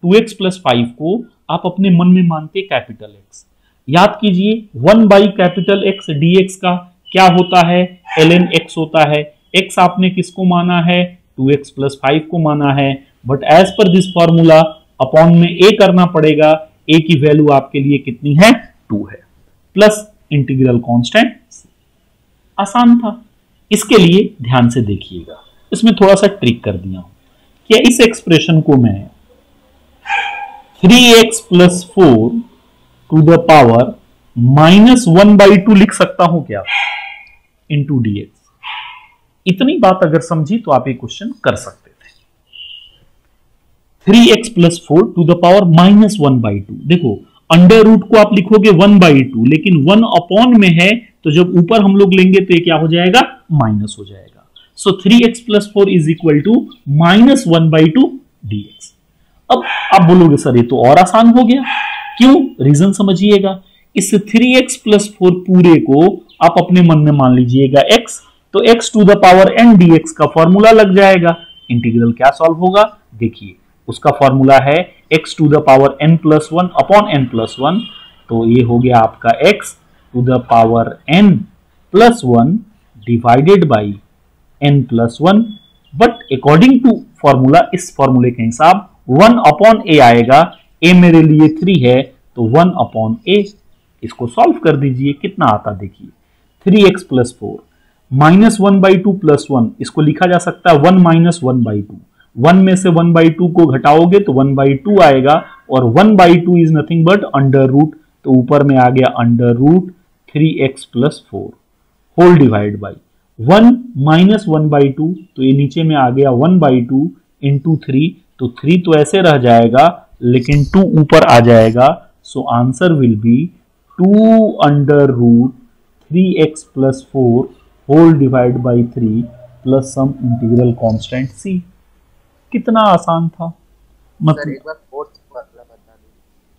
2x+5 को आप अपने मन में मानते कैपिटल x। याद कीजिए 1/कैपिटल x dx का क्या होता है, ln x होता है। x आपने किसको माना है, 2x+5 को माना है, but as per this formula upon में a करना पड़ेगा। a की वैल्यू आपके लिए कितनी है, 2 है, प्लस इंटीग्रल कांस्टेंट। आसान था। इसके लिए ध्यान से देखिएगा, इसमें थोड़ा सा ट्रिक कर दिया हूं। क्या इस एक्सप्रेशन को मैं 3x+4 टू द पावर -1/2 लिख सकता हूं क्या, इंटू dx? इतनी बात अगर समझी तो आप ये क्वेश्चन कर सकते थे। 3x+4 टू द पावर -1/2, देखो अंडर रूट को आप लिखोगे 1/2, लेकिन 1 में है, तो जब ऊपर हम लोग लेंगे तो ये क्या हो जाएगा, माइनस हो जाएगा। So 3x+4 is equal to -1/2 dx। अब आप बोलोगे सर ये तो और आसान हो गया, क्यों? रीजन समझिएगा। इस 3x+4 पूरे को आप अपने मन में मान लीजिएगा x, तो x to the power n dx का फॉर्मूला लग जाएगा। इंटीग्रल क्या सॉल्व होगा, देखिए उसका फॉर्मूला है x to the power n+1 upon n+1, तो ये हो गया आपका x to the power n+1 divided by n+1। But according to formula, इस फॉर्मूले के हिसाब 1/a आएगा। a मेरे लिए 3 है, तो 1/a। इसको सॉल्व कर दीजिए, कितना आता देखिए, 3x+4 -1/2 + 1, इसको लिखा जा सकता है 1 - 1/2। 1 में से 1/2 को घटाओगे तो 1/2 आएगा, और 1/2 is nothing but under root, तो ऊपर में आ गया under root 3x+4 whole divide by 1 - 1/2, तो ये नीचे में आ गया 1/2 इंटू 3, तो 3 तो ऐसे रह जाएगा, लेकिन 2 ऊपर आ जाएगा, so answer will be 2√3x + 4 whole divide by 3 plus some integral constant c। कितना आसान था। सर एक बार फोर्थ वाला बता दो।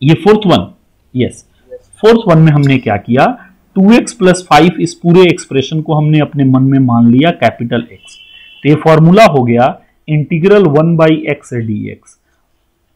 ये fourth one, yes, fourth one में हमने क्या किया, 2x + 5 इस पूरे एक्सप्रेशन को हमने अपने मन में मान लिया कैपिटल X। तो ये फॉर्मूला हो गया integral 1/x dx।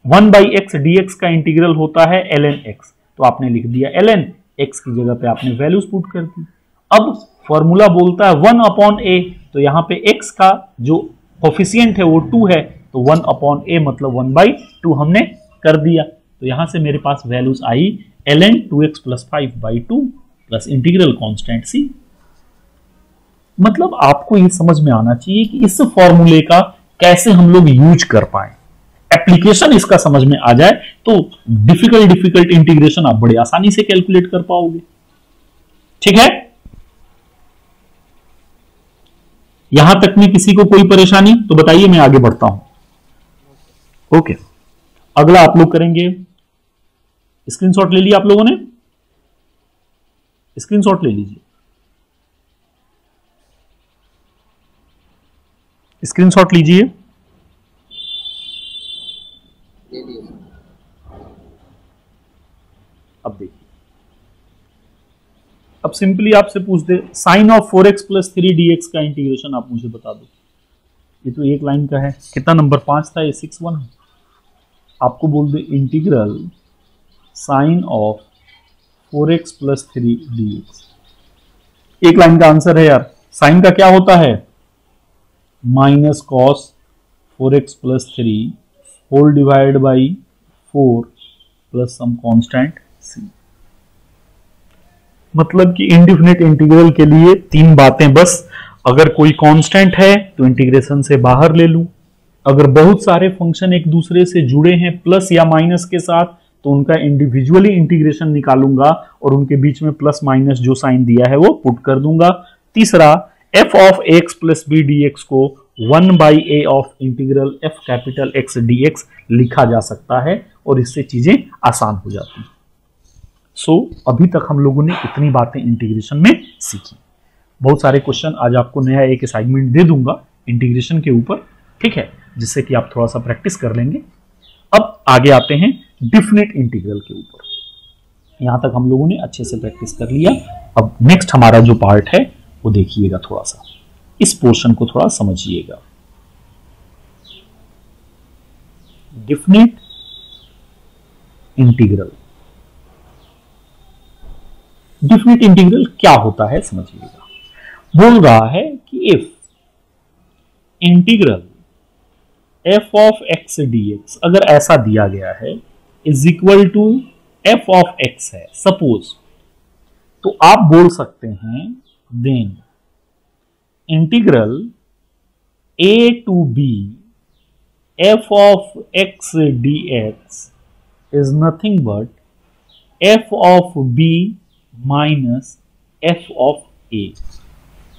1/x dx का इंटीग्रल होता है ln x, तो आपने लिख दिया ln x की जगह पे आपने वैल्यूज पुट कर दी। अब फॉर्मूला बोलता है 1/a, तो यहाँ पे x का जो कोफिशिएंट है वो 2 है, तो 1/a मतलब 1/2 हमने कर दिया। तो यहां से मेरे पास वैल्यूज आई ln 2x + 5/2 plus integral constant c। मतलब आपको ये समझ में आना चाहिए कि इस फॉर्मूले का कैसे हम लोग यूज कर पाए, एप्लीकेशन इसका समझ में आ जाए तो डिफिकल्ट इंटीग्रेशन आप बड़े आसानी से कैलकुलेट कर पाओगे। ठीक है, यहां तक में किसी को कोई परेशानी तो बताइए, मैं आगे बढ़ता हूं। ओके, अगला आप लोग करेंगे, स्क्रीनशॉट ले लिया आप लोगों ने, स्क्रीनशॉट ले लीजिए, स्क्रीनशॉट लीजिए। अब देखिए, अब सिंपली आपसे पूछ दे साइन ऑफ 4x + 3 dx का इंटीग्रेशन आप मुझे बता दो। ये तो एक लाइन का है, कितना नंबर 5 था, ये 6-1 है। आपको बोल दे integral sine of 4x + 3 dx, एक लाइन का आंसर है यार। साइन का क्या होता है, -cos 4x + 3 whole divide by 4 plus some constant c। मतलब कि इंडिफिनिट इंटीग्रल के लिए 3 बातें बस, अगर कोई कांस्टेंट है तो इंटीग्रेशन से बाहर ले लूं, अगर बहुत सारे फंक्शन एक दूसरे से जुड़े हैं प्लस या माइनस के साथ तो उनका इंडिविजुअली इंटीग्रेशन निकालूंगा और उनके बीच में प्लस माइनस जो साइन दिया है वो पुट कर दूंगा। तीसरा, f of ax + b dx को 1/a of integral f capital X dx लिखा जा सकता है और इससे चीजें आसान हो जाती हैं। सो अभी तक हम लोगों ने इतनी बातें इंटीग्रेशन में सीखी। बहुत सारे क्वेश्चन आज आपको नया एक असाइनमेंट दे दूंगा इंटीग्रेशन के ऊपर, ठीक है, जिससे कि आप थोड़ा सा प्रैक्टिस कर लेंगे। अब आगे आते हैं डिफिनिट इंटीग्रल के ऊपर। यहां तक हम लोगों ने अच्छे से प्रैक्टिस कर लिया। अब नेक्स्ट हमारा जो पार्ट है वो देखिएगा, थोड़ा सा इस पोर्शन को थोड़ा समझिएगा। डिफिनिट इंटीग्रल, डिफिनिट इंटीग्रल क्या होता है समझिएगा। बोल रहा है कि if integral f of x dx अगर ऐसा दिया गया है is equal to f of x है सपोज, तो आप बोल सकते हैं then integral a to b f of x dx is nothing but f of b minus f of a।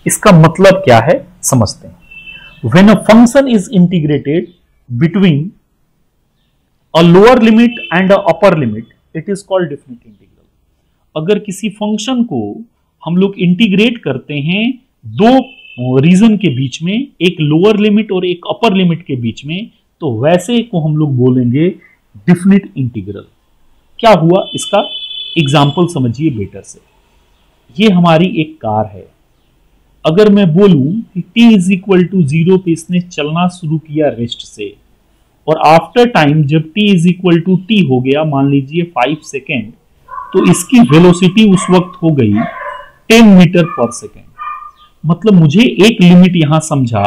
इसका मतलब क्या है समझते हैं। When a function is integrated between a lower limit and a upper limit, it is called definite integral। अगर किसी function को हम लोग इंटीग्रेट करते हैं दो रीजन के बीच में, एक लोअर लिमिट और एक अपर लिमिट के बीच में, तो वैसे को हम लोग बोलेंगे डिफिनिट इंटीग्रल। क्या हुआ, इसका एग्जाम्पल समझिए बेटर से। ये हमारी एक कार है, अगर मैं बोलूं कि t = 0 पे इसने चलना शुरू किया रेस्ट से, और आफ्टर टाइम जब t = t हो गया, मान लीजिए 5 सेकेंड, तो इसकी वेलोसिटी उस वक्त हो गई 10 मीटर पर सेकेंड। मतलब मुझे एक लिमिट यहां समझा,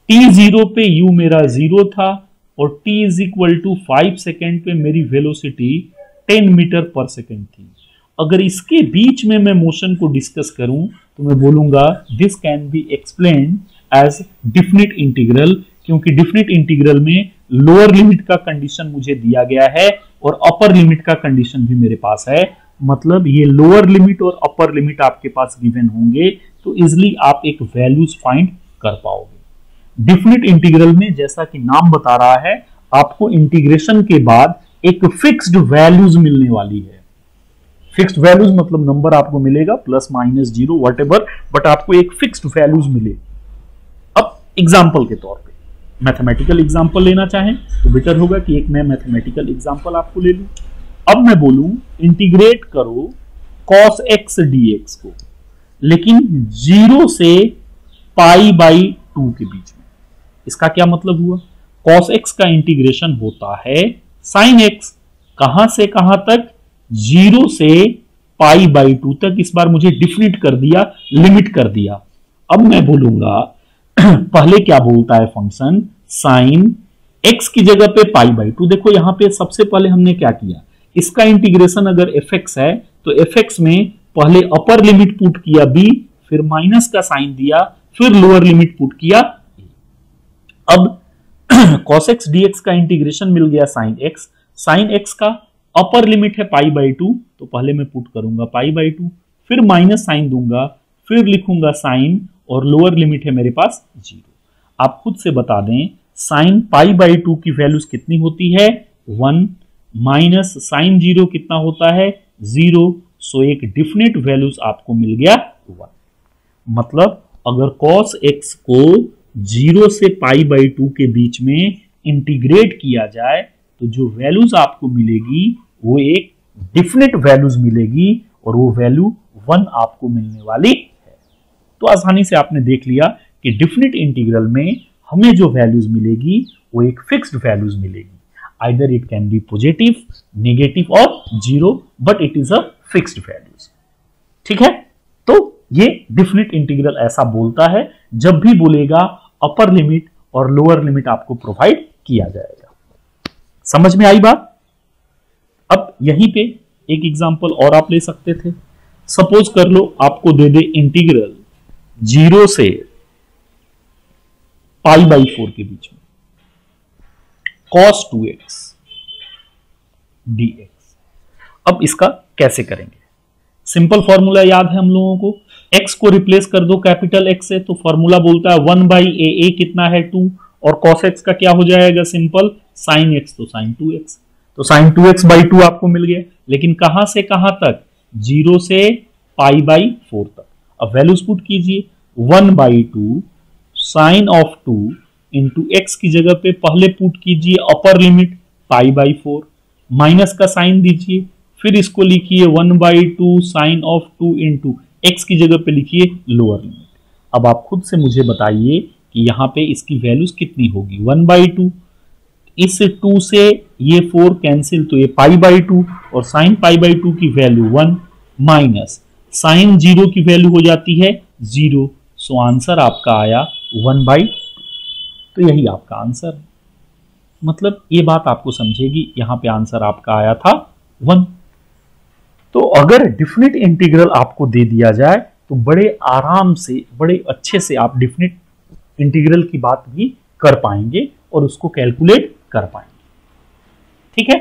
t0 पे u मेरा 0 था और t = 5 सेकेंड पे मेरी वेलोसिटी 10 मीटर पर सेकेंड थी। अगर इसके बीच में मैं मोशन को डिस्कस करूं तो मैं बोलूंगा this can be explained as definite integral, क्योंकि डिफिनिट इंटीग्रल में लोअर लिमिट का कंडीशन मुझे दिया गया है और अपर लिमिट का कंडीशन भी मेरे पास है। मतलब ये लोअर लिमिट और अपर लिमिट आपके पास गिवन होंगे तो इजिली आप एक वैल्यूज फाइंड कर पाओगे। डिफिनिट इंटीग्रल में जैसा कि नाम बता रहा है, आपको इंटीग्रेशन के बाद एक फिक्स्ड वैल्यूज मिलने वाली है। फिक्स्ड वैल्यूज मतलब नंबर आपको मिलेगा plus minus zero what ever, but आपको एक फिक्स्ड वैल्यूज मिले। अब एग्जाम्पल के तौर पे मैथमेटिकल एग्जाम्पल लेना चाहें तो बेटर होगा कि एक मैं मैथमेटिकल एग्जाम्पल आपको ले लूं। अब मैं बोलूं इंटीग्रेट करो cos x dx को, लेकिन 0 से पाई बाई 2 के बीच में। इसका क्या मतलब हुआ? cos x का इंटीग्रेशन होता है sin x, कहां से कहां तक? 0 से पाई बाई 2 तक। इस बार मुझे डिफिनिट कर दिया, लिमिट कर दिया। अब मैं बोलूंगा पहले क्या बोलता है फंक्शन, sin x की जगह पे पाई बाई 2। देखो यहां पे सबसे पहले हमने क्या किया, इसका इंटीग्रेशन अगर fx है तो fx में पहले अपर लिमिट पुट किया b, फिर माइनस का साइन दिया, फिर लोअर लिमिट पुट किया a। अब cos x dx का इंटीग्रेशन मिल गया sin x। sin x का अपर लिमिट है पाई बाई 2, तो पहले मैं पुट करूंगा पाई बाई 2, फिर माइनस साइन दूंगा, फिर लिखूंगा साइन, और लोअर लिमिट है मेरे पास 0। आप खुद से बता दें साइन पाई बाई 2 की वैल्यूज कितनी होती है? 1 माइनस साइन 0 कितना होता है? 0। सो एक डिफिनिट वैल्यूज आपको मिल गया 1। मतलब अगर cos x को 0 से पाई बाई 2 के बीच में इंटीग्रेट किया जाए तो जो वैल्यूज आपको मिलेगी वो एक डिफिनिट वैल्यूज मिलेगी, और वो वैल्यू 1 आपको मिलने वाली है। तो आसानी से आपने देख लिया कि डिफिनिट इंटीग्रल में हमें जो वैल्यूज मिलेगी वो एक फिक्स्ड वैल्यूज मिलेगी। Either it can be positive, negative और 0, but it is a fixed values. ठीक है, तो ये डिफिनिट इंटीग्रल ऐसा बोलता है जब भी बोलेगा अपर लिमिट और लोअर लिमिट आपको प्रोवाइड किया जाएगा। समझ में आई बात? अब यहीं पे एक एग्जांपल और आप ले सकते थे। सपोज कर लो आपको दे दे इंटीग्रल 0 से पाई बाई 4 के बीच में cos 2x dx। अब इसका कैसे करेंगे? सिंपल फॉर्मूला याद है हम लोगों को, x को रिप्लेस कर दो कैपिटल X से, तो फॉर्मूला बोलता है 1 बाई ए कितना है 2, और cos x का क्या हो जाएगा सिंपल, sin x, तो sin 2x। तो sin 2x बाई 2 आपको मिल गया, लेकिन कहां से कहां तक? 0 से पाई बाई 4 तक। अब वैल्यूज पुट कीजिए, 1 by 2 sine of 2 into x की जगह पे पहले पुट कीजिए upper limit pi by 4, minus का साइन दीजिए, फिर इसको लिखिए 1 by 2 sine of 2 into x की जगह पे लिखिए लोअर लिमिट। अब आप खुद से मुझे बताइए कि यहां पे इसकी वैल्यूज कितनी होगी? 1 बाई 2, इस 2 से ये 4 कैंसिल, तो ये पाई बाई 2, और साइन पाई बाई 2 की वैल्यू 1 माइनस साइन 0 की वैल्यू हो जाती है 0। सो आंसर आपका आया 1 बाई 2। तो यही आपका आंसर है। मतलब ये बात आपको समझेगी, यहां पे आंसर आपका आया था 1। तो अगर डिफिनिट इंटीग्रल आपको दे दिया जाए तो बड़े आराम से, बड़े अच्छे से आप डिफिनिट इंटीग्रल की बात भी कर पाएंगे और उसको कैलकुलेट कर पाएंगे। ठीक है,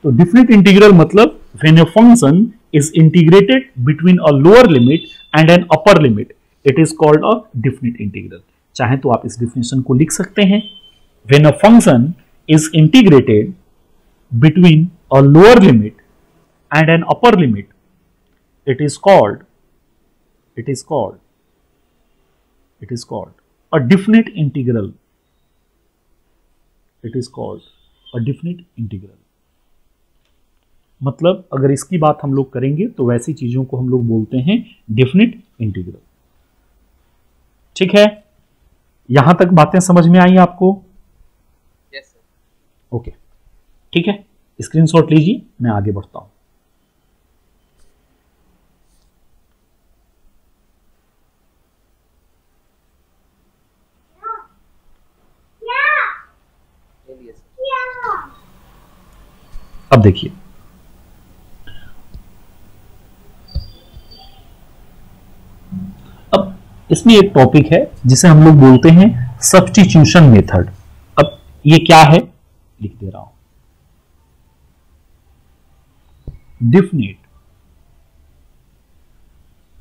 तो डिफिनिट इंटीग्रल मतलब when a function is integrated between a lower limit and an upper limit, it is called a definite integral. चाहे तो आप इस डिफिनेशन को लिख सकते हैं, when a function is integrated between a lower limit and an upper limit, it is called a definite integral. It is called a definite integral। मतलब अगर इसकी बात हम लोग करेंगे तो वैसी चीजों को हम लोग बोलते हैं डेफिनिट इंटीग्रल। ठीक है, यहां तक बातें समझ में आई आपको? Yes sir. ओके, ठीक है, स्क्रीनशॉट लीजिए, मैं आगे बढ़ता हूं। अब देखिए, अब इसमें एक टॉपिक है जिसे हम लोग बोलते हैं सब्स्टिट्यूशन मेथड। अब ये क्या है लिख दे रहा हूं, definite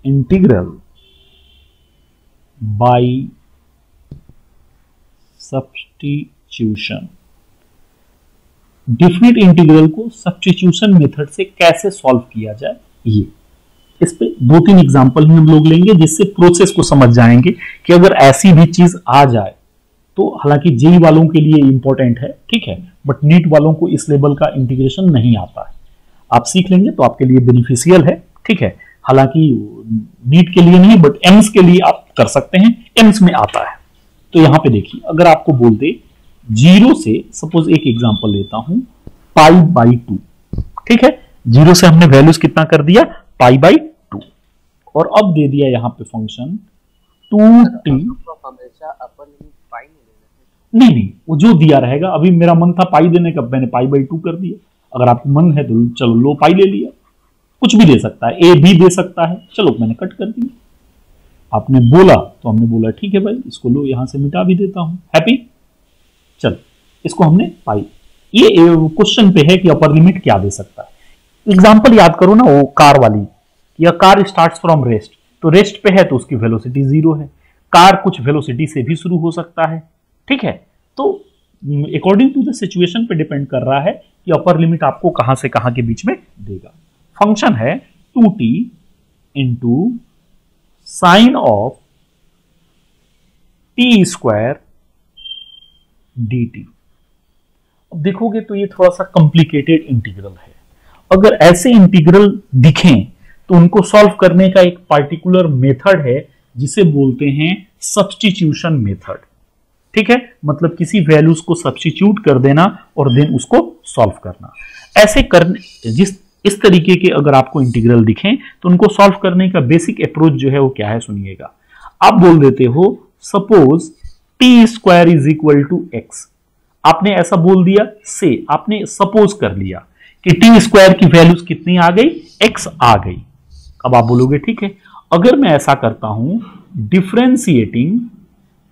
integral by substitution. Definite integral को सब्स्टिट्यूशन मेथड से कैसे सॉल्व किया जाए, ये इस पे 2-3 एग्जांपल ही हम लोग लेंगे जिससे प्रोसेस को समझ जाएंगे कि अगर ऐसी भी चीज आ जाए तो, हालांकि जेई वालों के लिए इंपॉर्टेंट है, ठीक है, बट नीट वालों को इस लेवल का इंटीग्रेशन नहीं आता है। आप सीख लेंगे तो आपके लिए बेनिफिशियल है, ठीक है। हालांकि नीट के लिए नहीं बट एम्स के लिए आप कर सकते हैं, एम्स में आता है। तो यहां पे देखिए, अगर आपको बोल दे 0 से, सपोज एक एग्जांपल लेता हूं, π/2, ठीक है, 0 से हमने वैल्यूज कितना कर दिया, π/2, और अब दे दिया यहां पे फंक्शन 2t। हमेशा अपर लिमिट पाई नहीं लेना, नहीं, वो जो दिया रहेगा। अभी मेरा मन था पाई देने का, मैंने π/2 कर दिया। अगर आपको मन है तो चलो लो पाई ले लिया, कुछ भी दे सकता है, ए भी दे सकता है, चलो मैंने कट कर दिया। आपने बोला तो हमने बोला ठीक है भाई, इसको लो यहां से मिटा भी देता हूं, हैप्पी। चल इसको हमने पाई, ये क्वेश्चन पे है कि अपर लिमिट क्या दे सकता है। एग्जांपल याद करो ना, वो कार वाली, या कार स्टार्ट्स फ्रॉम रेस्ट, तो रेस्ट पे है तो उसकी वेलोसिटी 0 है। कार कुछ वेलोसिटी से भी शुरू हो सकता है, ठीक है। तो अकॉर्डिंग टू द सिचुएशन पे डिपेंड कर रहा है कि अपर लिमिट आपको कहां से कहां के बीच में देगा। फंक्शन है 2t into sine of T square dt। अब देखोगे तो ये थोड़ा सा कॉम्प्लिकेटेड इंटीग्रल है। अगर ऐसे इंटीग्रल दिखें तो उनको सॉल्व करने का एक पार्टिकुलर मेथड है जिसे बोलते हैं सब्स्टिट्यूशन मेथड, ठीक है। मतलब किसी वैल्यूज को सब्स्टिट्यूट कर देना और देन उसको सॉल्व करना। ऐसे करने, इस तरीके के अगर आपको इंटीग्रल दिखें तो उनको सॉल्व करने का बेसिक अप्रोच जो है वो क्या है, सुनिएगा। आप बोल देते हो suppose t square is equal to x. आपने ऐसा बोल दिया, से आपने सपोज कर लिया कि टी स्क्वायर की वैल्यूज कितनी आ गई, एक्स आ गई। अब आप बोलोगे ठीक है, अगर मैं ऐसा करता हूं differentiating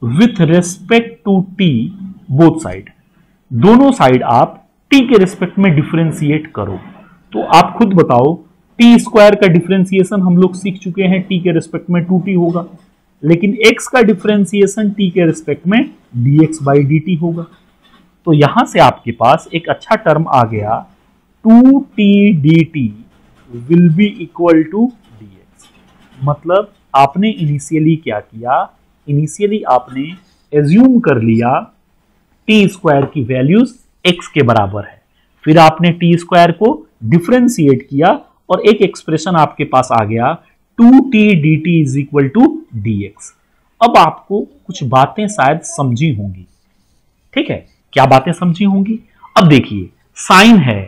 with respect to t both side, दोनों साइड आप टी के रेस्पेक्ट में डिफरेंशिएट करो, तो आप खुद बताओ टी स्क्वायर का डिफरेंशिएशन हम लोग सीख चुके हैं, टी के रेस्पेक्ट में 2t होगा, लेकिन x का डिफरेंशिएशन टी के रेस्पेक्ट में dx/dt होगा। तो यहां से आपके पास एक अच्छा टर्म आ गया, 2t dt will be equal to dx। मतलब आपने इनिशियली क्या किया, इनिशियली आपने एज्यूम कर लिया टी स्क्वायर की वैल्यूज x के बराबर है, फिर आपने टी स्क्वायर को डिफरेंशिएट किया और एक एक्सप्रेशन आपके पास आ गया 2t dt is equal to dx। अब आपको कुछ बातें शायद समझी होंगी, ठीक है। क्या बातें समझी होंगी, अब देखिए साइन है,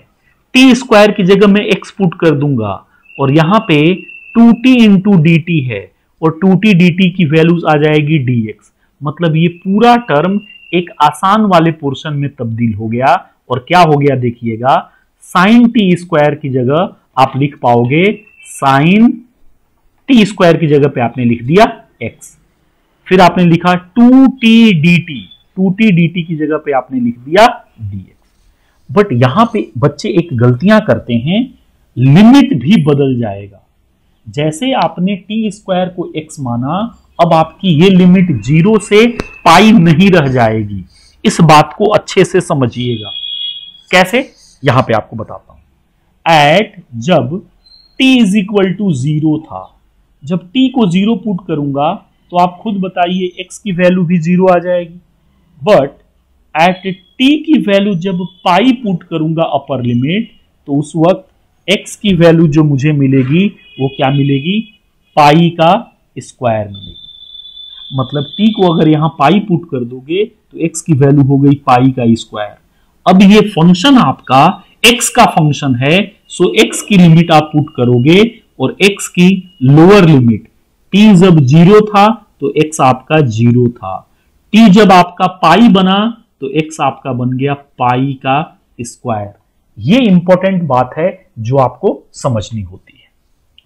टी स्क्वायर की जगह मैं x पुट कर दूंगा और यहां पे 2t इंटू dt है और 2t dt की वैल्यूज आ जाएगी dx। मतलब ये पूरा टर्म एक आसान वाले पोर्शन में तब्दील हो गया और क्या हो गया देखिएगा, साइन टी स्क्वायर की जगह आप लिख पाओगे साइन टी स्क्वायर की जगह पे आपने लिख दिया x, फिर आपने लिखा 2t dt की जगह पे आपने लिख दिया dx। बट यहां पे बच्चे एक गलतियां करते हैं, लिमिट भी बदल जाएगा। जैसे आपने टी स्क्वायर को x माना, अब आपकी ये लिमिट 0 से पाई नहीं रह जाएगी। इस बात को अच्छे से समझिएगा। कैसे, यहां पे आपको बताता हूं। एट जब t इज इक्वल टू 0 था, जब t को 0 पुट करूंगा तो आप खुद बताइए x की वैल्यू भी 0 आ जाएगी। बट एट t की वैल्यू जब पाई पुट करूंगा अपर लिमिट, तो उस वक्त x की वैल्यू जो मुझे मिलेगी वो क्या मिलेगी, पाई का स्क्वायर मिलेगी। मतलब t को अगर यहां पाई पुट कर दोगे तो x की वैल्यू हो गई पाई का स्क्वायर। अब ये फंक्शन आपका x का फंक्शन है, सो x की लिमिट आप पुट करोगे और x की लोअर लिमिट, t जब 0 था तो x आपका 0 था, t जब आपका पाई बना तो x आपका बन गया पाई का स्क्वायर। ये इंपॉर्टेंट बात है जो आपको समझनी होती है।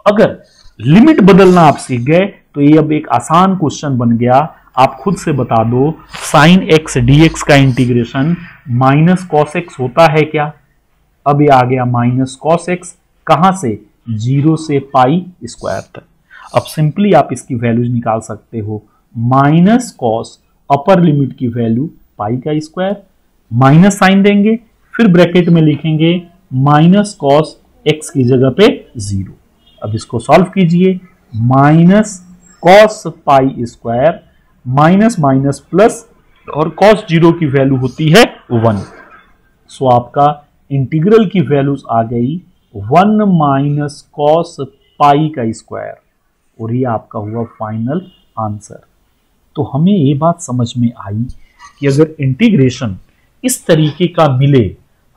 अगर लिमिट बदलना आप सीख गए तो ये अब एक आसान क्वेश्चन बन गया। आप खुद से बता दो, साइन एक्स dx का इंटीग्रेशन माइनस कॉस एक्स होता है क्या? अब ये आ गया माइनस कॉस एक्स, कहां से, 0 से पाई स्क्वायर तक। अब सिंपली आप इसकी वैल्यूज निकाल सकते हो, माइनस कॉस अपर लिमिट की वैल्यू पाई का स्क्वायर, माइनस साइन देंगे, फिर ब्रैकेट में लिखेंगे माइनस कॉस एक्स की जगह पे 0। अब इसको सॉल्व कीजिए, minus cos pi square minus minus plus, और कॉस 0 की वैल्यू होती है 1। सो आपका इंटीग्रल की वैल्यूज आ गई 1 माइनस कॉस पाई का स्क्वायर, और ये आपका हुआ फाइनल आंसर। तो हमें ये बात समझ में आई कि अगर इंटीग्रेशन इस तरीके का मिले,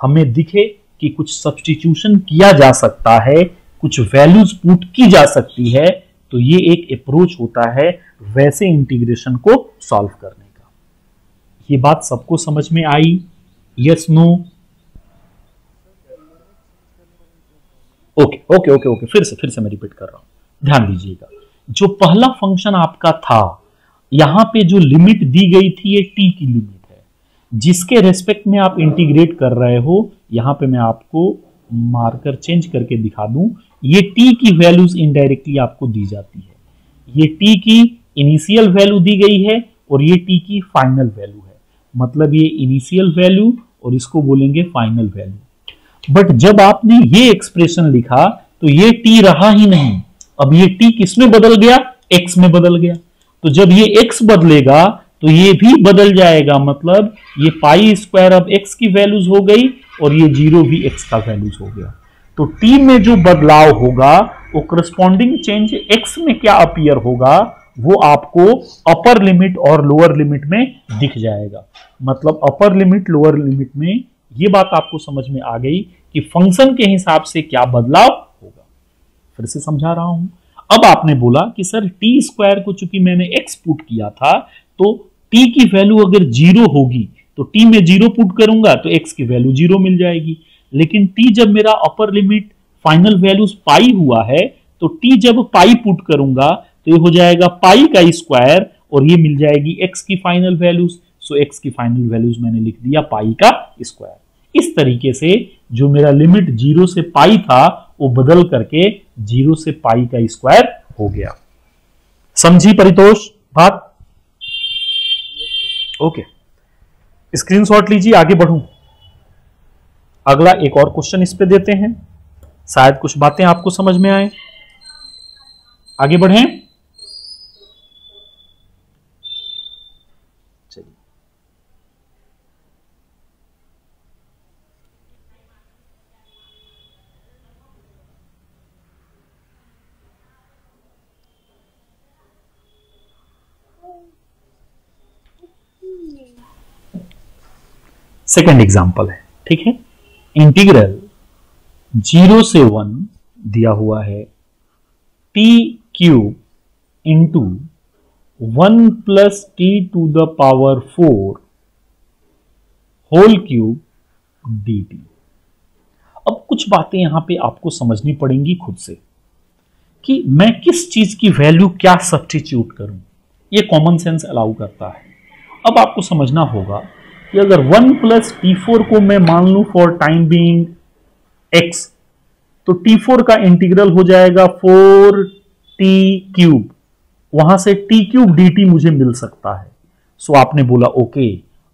हमें दिखे कि कुछ सब्स्टिट्यूशन किया जा सकता है, कुछ वैल्यूज पुट की जा सकती है, तो ये एक अप्रोच होता है वैसे इंटीग्रेशन को सॉल्व करने का। ये बात सबको समझ में आई? Yes, no? Okay okay okay okay, फिर से मैं रिपीट कर रहा हूं, ध्यान दीजिएगा। जो पहला फंक्शन आपका था, यहां पे जो लिमिट दी गई थी ये टी की लिमिट है, जिसके रेस्पेक्ट में आप इंटीग्रेट कर रहे हो। यहां पे मैं आपको मार्कर चेंज करके दिखा दूं, ये टी की वैल्यूज इनडायरेक्टली आपको दी जाती है। ये टी की इनिशियल वैल्यू दी गई है और ये टी की फाइनल वैल्यू है, मतलब ये इनिशियल वैल्यू और इसको बोलेंगे फाइनल वैल्यू। बट जब आपने ये एक्सप्रेशन लिखा तो ये टी रहा ही नहीं, अब ये टी किस में बदल गया? एक्स में बदल गया। तो जब ये एक्स बदलेगा तो ये भी बदल जाएगा, मतलब ये पाई स्क्वायर अब एक्स की वैल्यूज हो गई और ये 0 भी एक्स का वैल्यूज हो गया। तो टी में जो बदलाव होगा वो करस्पॉन्डिंग चेंज एक्स में क्या अपीयर होगा, वो आपको अपर लिमिट और लोअर लिमिट में दिख जाएगा। मतलब अपर लिमिट लोअर लिमिट में ये बात आपको समझ में आ गई कि फंक्शन के हिसाब से क्या बदलाव होगा। फिर से समझा रहा हूं। अब आपने बोला कि सर टी स्क्वायर को चूंकि मैंने एक्स पुट किया था, तो टी की वैल्यू अगर 0 होगी तो टी में 0 पुट करूंगा तो एक्स की वैल्यू 0 मिल जाएगी। लेकिन टी जब मेरा अपर लिमिट फाइनल वैल्यूज पाई हुआ है, तो टी जब पाई पुट करूंगा तो ये हो जाएगा पाई का स्क्वायर और ये मिल जाएगी एक्स की फाइनल वैल्यूज। सो एक्स की फाइनल वैल्यूज मैंने लिख दिया पाई का स्क्वायर। इस तरीके से जो मेरा लिमिट 0 से पाई था वो बदल करके 0 से पाई का स्क्वायर हो गया। समझी परितोष बात? ओके, स्क्रीनशॉट लीजिए, आगे बढ़ूं। अगला एक और क्वेश्चन इस पे देते हैं, शायद कुछ बातें आपको समझ में आए। आगे बढ़ें। चलिए, सेकंड एग्जांपल है, ठीक है। इंटीग्रल 0 से 1 दिया हुआ है, t cube into 1 plus t to the power 4 whole cube d t. अब कुछ बातें यहां पे आपको समझनी पड़ेंगी खुद से कि मैं किस चीज की वैल्यू क्या सब्स्टिट्यूट करूं। ये कॉमन सेंस अलाउ करता है। अब आपको समझना होगा कि अगर 1 प्लस T4 को मैं मान लूं फॉर टाइम बीइंग x, तो T4 का इंटीग्रल हो जाएगा 4t क्यूब, वहां से t क्यूब dt मुझे मिल सकता है। सो आपने बोला ओके,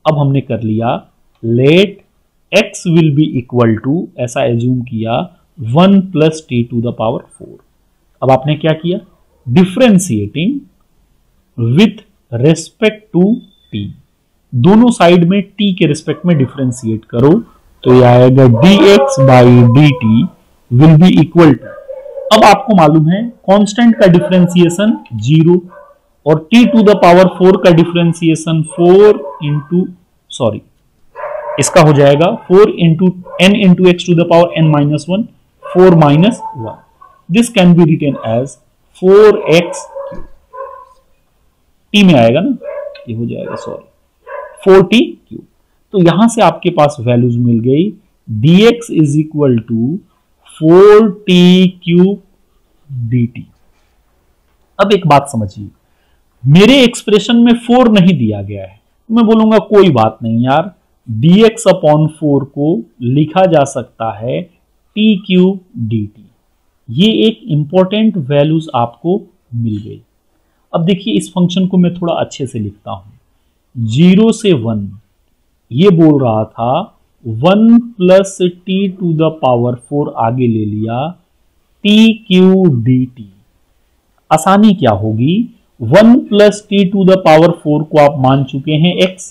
अब हमने कर लिया let x will be equal to, ऐसा एज्यूम किया 1 plus t to the power 4। अब आपने क्या किया? Differentiating with respect to t, दोनों साइड में t के रिस्पेक्ट में डिफरेंशिएट करो तो यह आएगा dx by dt will be equal to, अब आपको मालूम है कांस्टेंट का डिफरेंशिएशन 0 और t टू द पावर 4 का डिफरेंशिएशन 4 इंटू, सॉरी इसका हो जाएगा 4 into n into x to the power n minus 1, 4 minus 1। This can be written as 4x, t में आएगा ना, ये हो जाएगा सॉरी 4t क्यूब। तो यहां से आपके पास वैल्यूज मिल गई dx is equal to 4t cube dt। अब एक बात समझिए, मेरे एक्सप्रेशन में 4 नहीं दिया गया है, मैं बोलूंगा कोई बात नहीं यार, dx अपॉन 4 को लिखा जा सकता है t क्यूब dt। ये एक इंपॉर्टेंट वैल्यूज आपको मिल गई। अब देखिए इस फंक्शन को मैं थोड़ा अच्छे से लिखता हूं। 0 से 1 ये बोल रहा था 1 plus t to the power 4 आगे ले लिया, टी क्यू डी टी। आसानी क्या होगी, 1 plus t to the power 4 को आप मान चुके हैं x,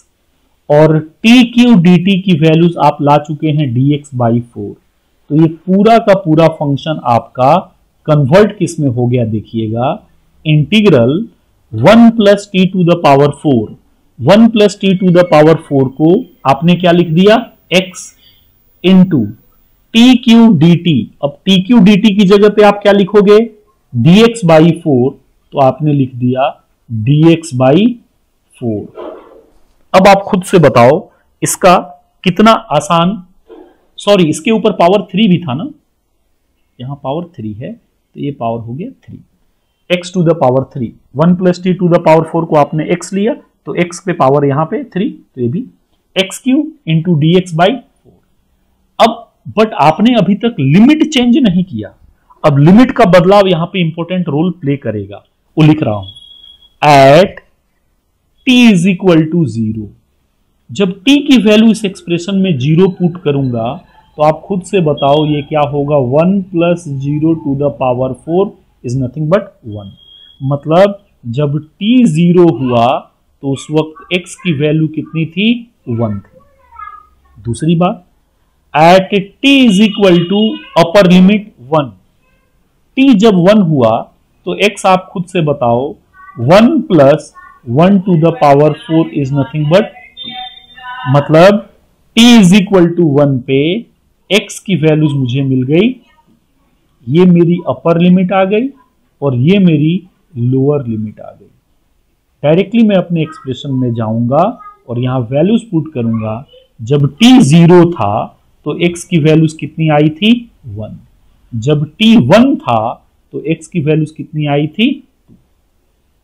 और टी क्यू डी टी की वैल्यूज आप ला चुके हैं dx बाई 4। तो ये पूरा का पूरा फंक्शन आपका कन्वर्ट किस में हो गया, देखिएगा, integral 1 plus t to the power 4, 1 plus t to the power 4 को आपने क्या लिख दिया, x into t cube d t. अब टी क्यू डी टी की जगह पे आप क्या लिखोगे, dx बाई 4, तो आपने लिख दिया dx बाई 4। अब आप खुद से बताओ इसका कितना आसान, सॉरी इसके ऊपर पावर 3 भी था ना, यहां पावर 3 है तो ये पावर हो गया 3, x to the power 3, 1 plus t to the power 4 को आपने x लिया तो x पे पावर यहां पे 3, तो ये भी x Q into d x by 4। अब बट आपने अभी तक लिमिट चेंज नहीं किया, अब लिमिट का बदलाव यहां पे इंपॉर्टेंट रोल प्ले करेगा, वो लिख रहा हूं, at t is equal to 0। जब t की वैल्यू इस एक्सप्रेशन में 0 पुट करूंगा तो आप खुद से बताओ ये क्या होगा, 1 plus 0 to the power 4 is nothing but 1। मतलब जब t 0 हुआ तो उस वक्त x की वैल्यू कितनी थी, 1 थी। दूसरी बात, at t is equal to upper limit 1, t जब 1 हुआ तो x आप खुद से बताओ, 1 plus 1 to the power 4 is nothing but 2। मतलब t इज इक्वल टू 1 पे x की वैल्यूज मुझे मिल गई, ये मेरी अपर लिमिट आ गई और ये मेरी लोअर लिमिट आ गई। डायरेक्टली मैं अपने एक्सप्रेशन में जाऊंगा और यहां वैल्यूज पुट करूंगा। जब t 0 था तो x की वैल्यूज कितनी आई थी, 1। जब t 1 था तो x की वैल्यूज कितनी आई थी, 2।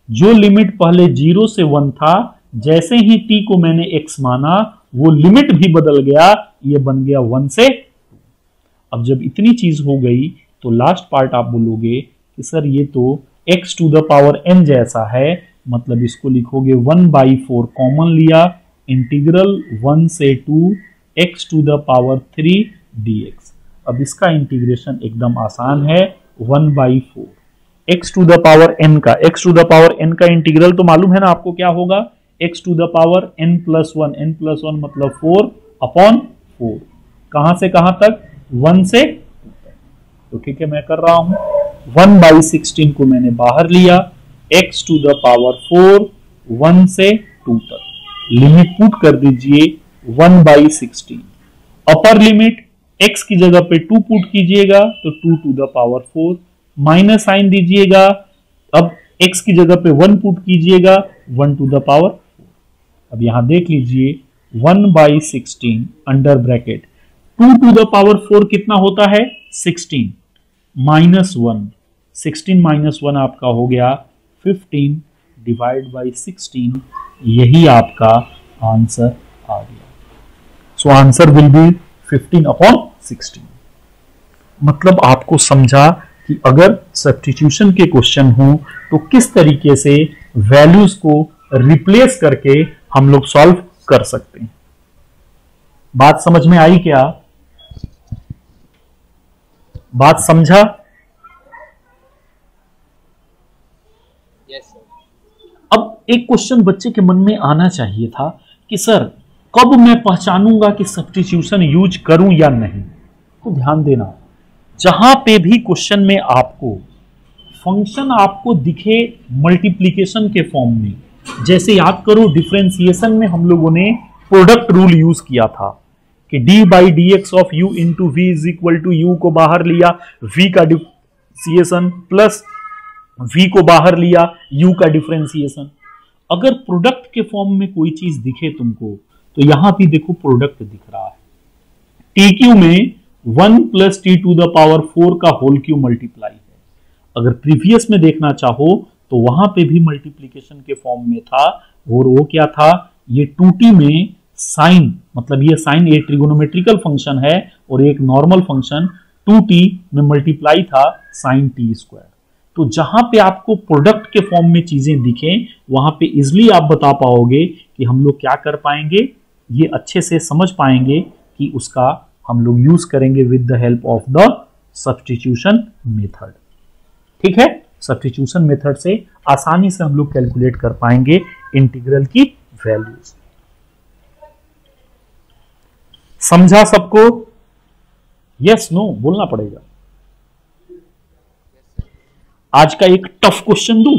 जो लिमिट पहले 0 से 1 था, जैसे ही t को मैंने x माना वो लिमिट भी बदल गया, ये बन गया 1 से 2। अब जब इतनी चीज हो गई तो लास्ट पार्ट आप बोलोगे कि सर ये तो x to the power n जैसा है, मतलब इसको लिखोगे 1/4 कॉमन लिया, इंटीग्रल 1 से 2 x to the power 3 dx। अब इसका इंटीग्रेशन एकदम आसान है, 1/4 x to the power n का, x to the power n का इंटीग्रल तो मालूम है ना आपको क्या होगा, x to the power n plus 1 मतलब 4 अपॉन 4। कहां से कहां तक, 1 से 2 तक। तो ठीक है मैं कर रहा हूं, 1/16 को मैंने बाहर लिया, x टू द पावर 4 1 से 2 तक, लिमिट पुट कर दीजिए 1/16। अपर लिमिट x की जगह पे 2 पुट कीजिएगा तो 2 to the power 4, minus sign दीजिएगा, अब x की जगह पे 1 पुट कीजिएगा 1 टू द पावर 4। अब यहां देख लीजिए 1/16 under bracket 2 to the power 4 कितना होता है, 16 माइनस 1, 16 माइनस 1 आपका हो गया 15 डिवाइड बाई 16, यही आपका आंसर आ गया। सो आंसर विल बी 15 अपॉन 16। मतलब आपको समझा कि अगर सब्स्टिट्यूशन के क्वेश्चन हो तो किस तरीके से वैल्यूज को रिप्लेस करके हम लोग सॉल्व कर सकते हैं। बात समझ में आई क्या, बात समझा? Yes sir. अब एक क्वेश्चन बच्चे के मन में आना चाहिए था कि सर कब मैं पहचानूंगा कि सब्स्टिट्यूशन यूज करूं या नहीं। तो ध्यान देना, जहां पे भी क्वेश्चन में आपको फंक्शन आपको दिखे मल्टीप्लिकेशन के फॉर्म में, जैसे याद करो डिफरेंशिएशन में हम लोगों ने प्रोडक्ट रूल यूज किया था कि d by d x of u into v is equal to u को बाहर लिया, v का डिफरेंशिएशन प्लस v को बाहर लिया, u का डिफरेंशिएशन। अगर प्रोडक्ट के फॉर्म में कोई चीज दिखे तुमको तो यहां भी देखो प्रोडक्ट दिख रहा है, TQ में 1 plus t to the power 4 का होल क्यू मल्टीप्लाई है। अगर प्रीवियस में देखना चाहो तो वहां पे भी मल्टीप्लिकेशन के फॉर्म में था, और वो क्या था, ये 2t में साइन, मतलब ये साइन एक ट्रिगोनोमेट्रिकल फंक्शन है और एक नॉर्मल फंक्शन 2t में मल्टीप्लाई था साइन टी स्क्वायर। तो जहां पे आपको प्रोडक्ट के फॉर्म में चीजें दिखें वहां पे इजिली आप बता पाओगे कि हम लोग क्या कर पाएंगे, ये अच्छे से समझ पाएंगे कि उसका हम लोग यूज करेंगे with the help of the substitution method. ठीक है, सब्स्टिट्यूशन मेथड से आसानी से हम लोग कैलकुलेट कर पाएंगे इंटीग्रल की वैल्यूज। समझा सबको? यस नो बोलना पड़ेगा। आज का एक टफ क्वेश्चन दूं?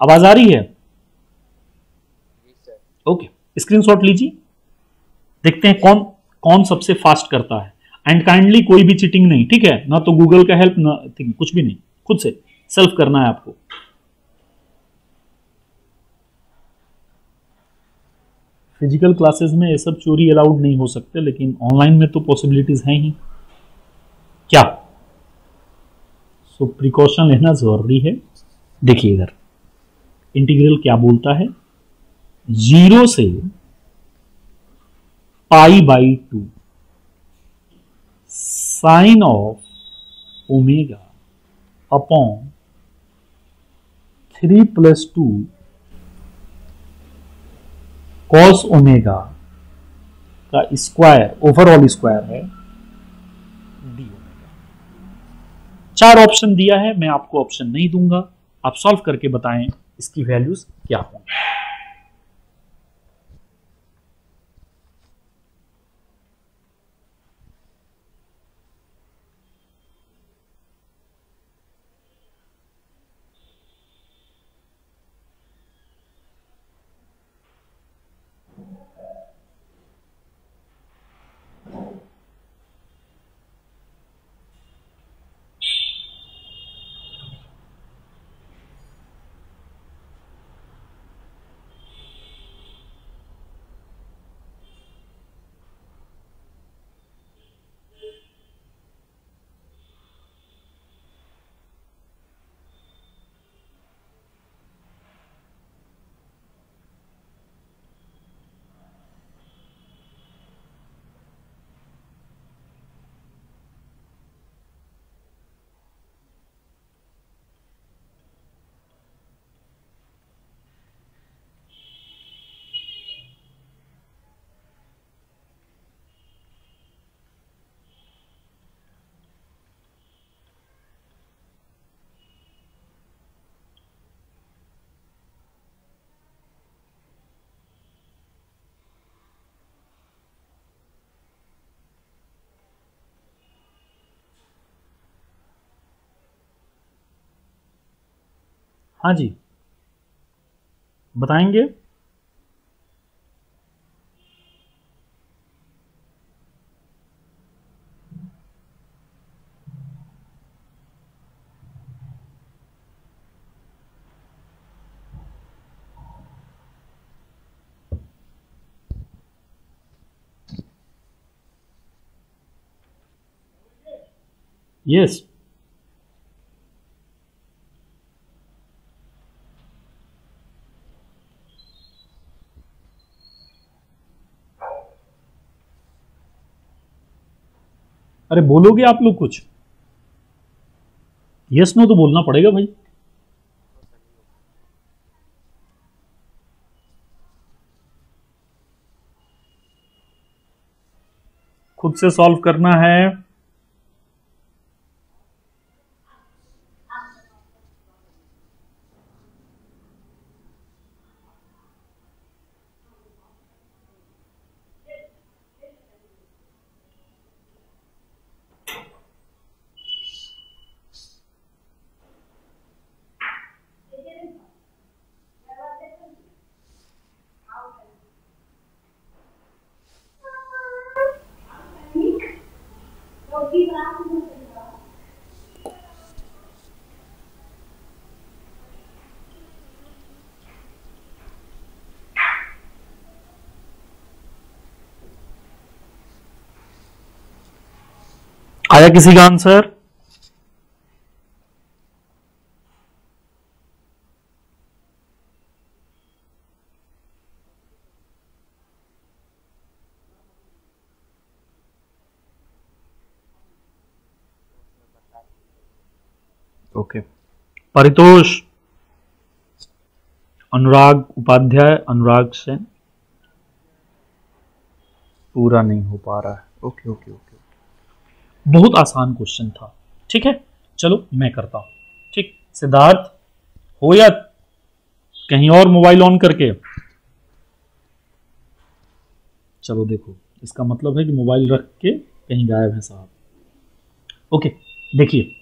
आवाज आ रही है? ओके, स्क्रीनशॉट लीजिए, देखते हैं कौन कौन सबसे फास्ट करता है। एंड काइंडली कोई भी चीटिंग नहीं, ठीक है? ना तो गूगल का हेल्प, ना कुछ भी नहीं, खुद से सेल्फ करना है आपको। फिजिकल क्लासेस में ये सब चोरी अलाउड नहीं हो सकते, लेकिन ऑनलाइन में तो पॉसिबिलिटीज हैं ही। क्या? सो प्रिकॉशन लेना जरूरी है। देखिए इधर इंटीग्रल क्या बोलता है, 0 से π/2 sine of omega upon 3 + 2 cos omega का स्क्वायर, ओवरऑल स्क्वायर है डी ओमेगा। 4 ऑप्शन दिया है, मैं आपको ऑप्शन नहीं दूंगा, आप सॉल्व करके बताएं इसकी वैल्यूज क्या होंगी। हाँ जी, बताएंगे? यस। अरे बोलोगे आप लोग कुछ? यस नो तो बोलना पड़ेगा भाई। खुद से सॉल्व करना है। आया किसी का आंसर? ओके, परितोष, अनुराग उपाध्याय, अनुराग सेन, पूरा नहीं हो पा रहा है। ओके ओके ओके, बहुत आसान क्वेश्चन था। ठीक है, चलो मैं करता हूं। ठीक, सिद्धार्थ हो या कहीं और मोबाइल ऑन करके? चलो देखो, इसका मतलब है कि मोबाइल रख के कहीं गायब है साहब। ओके, देखिए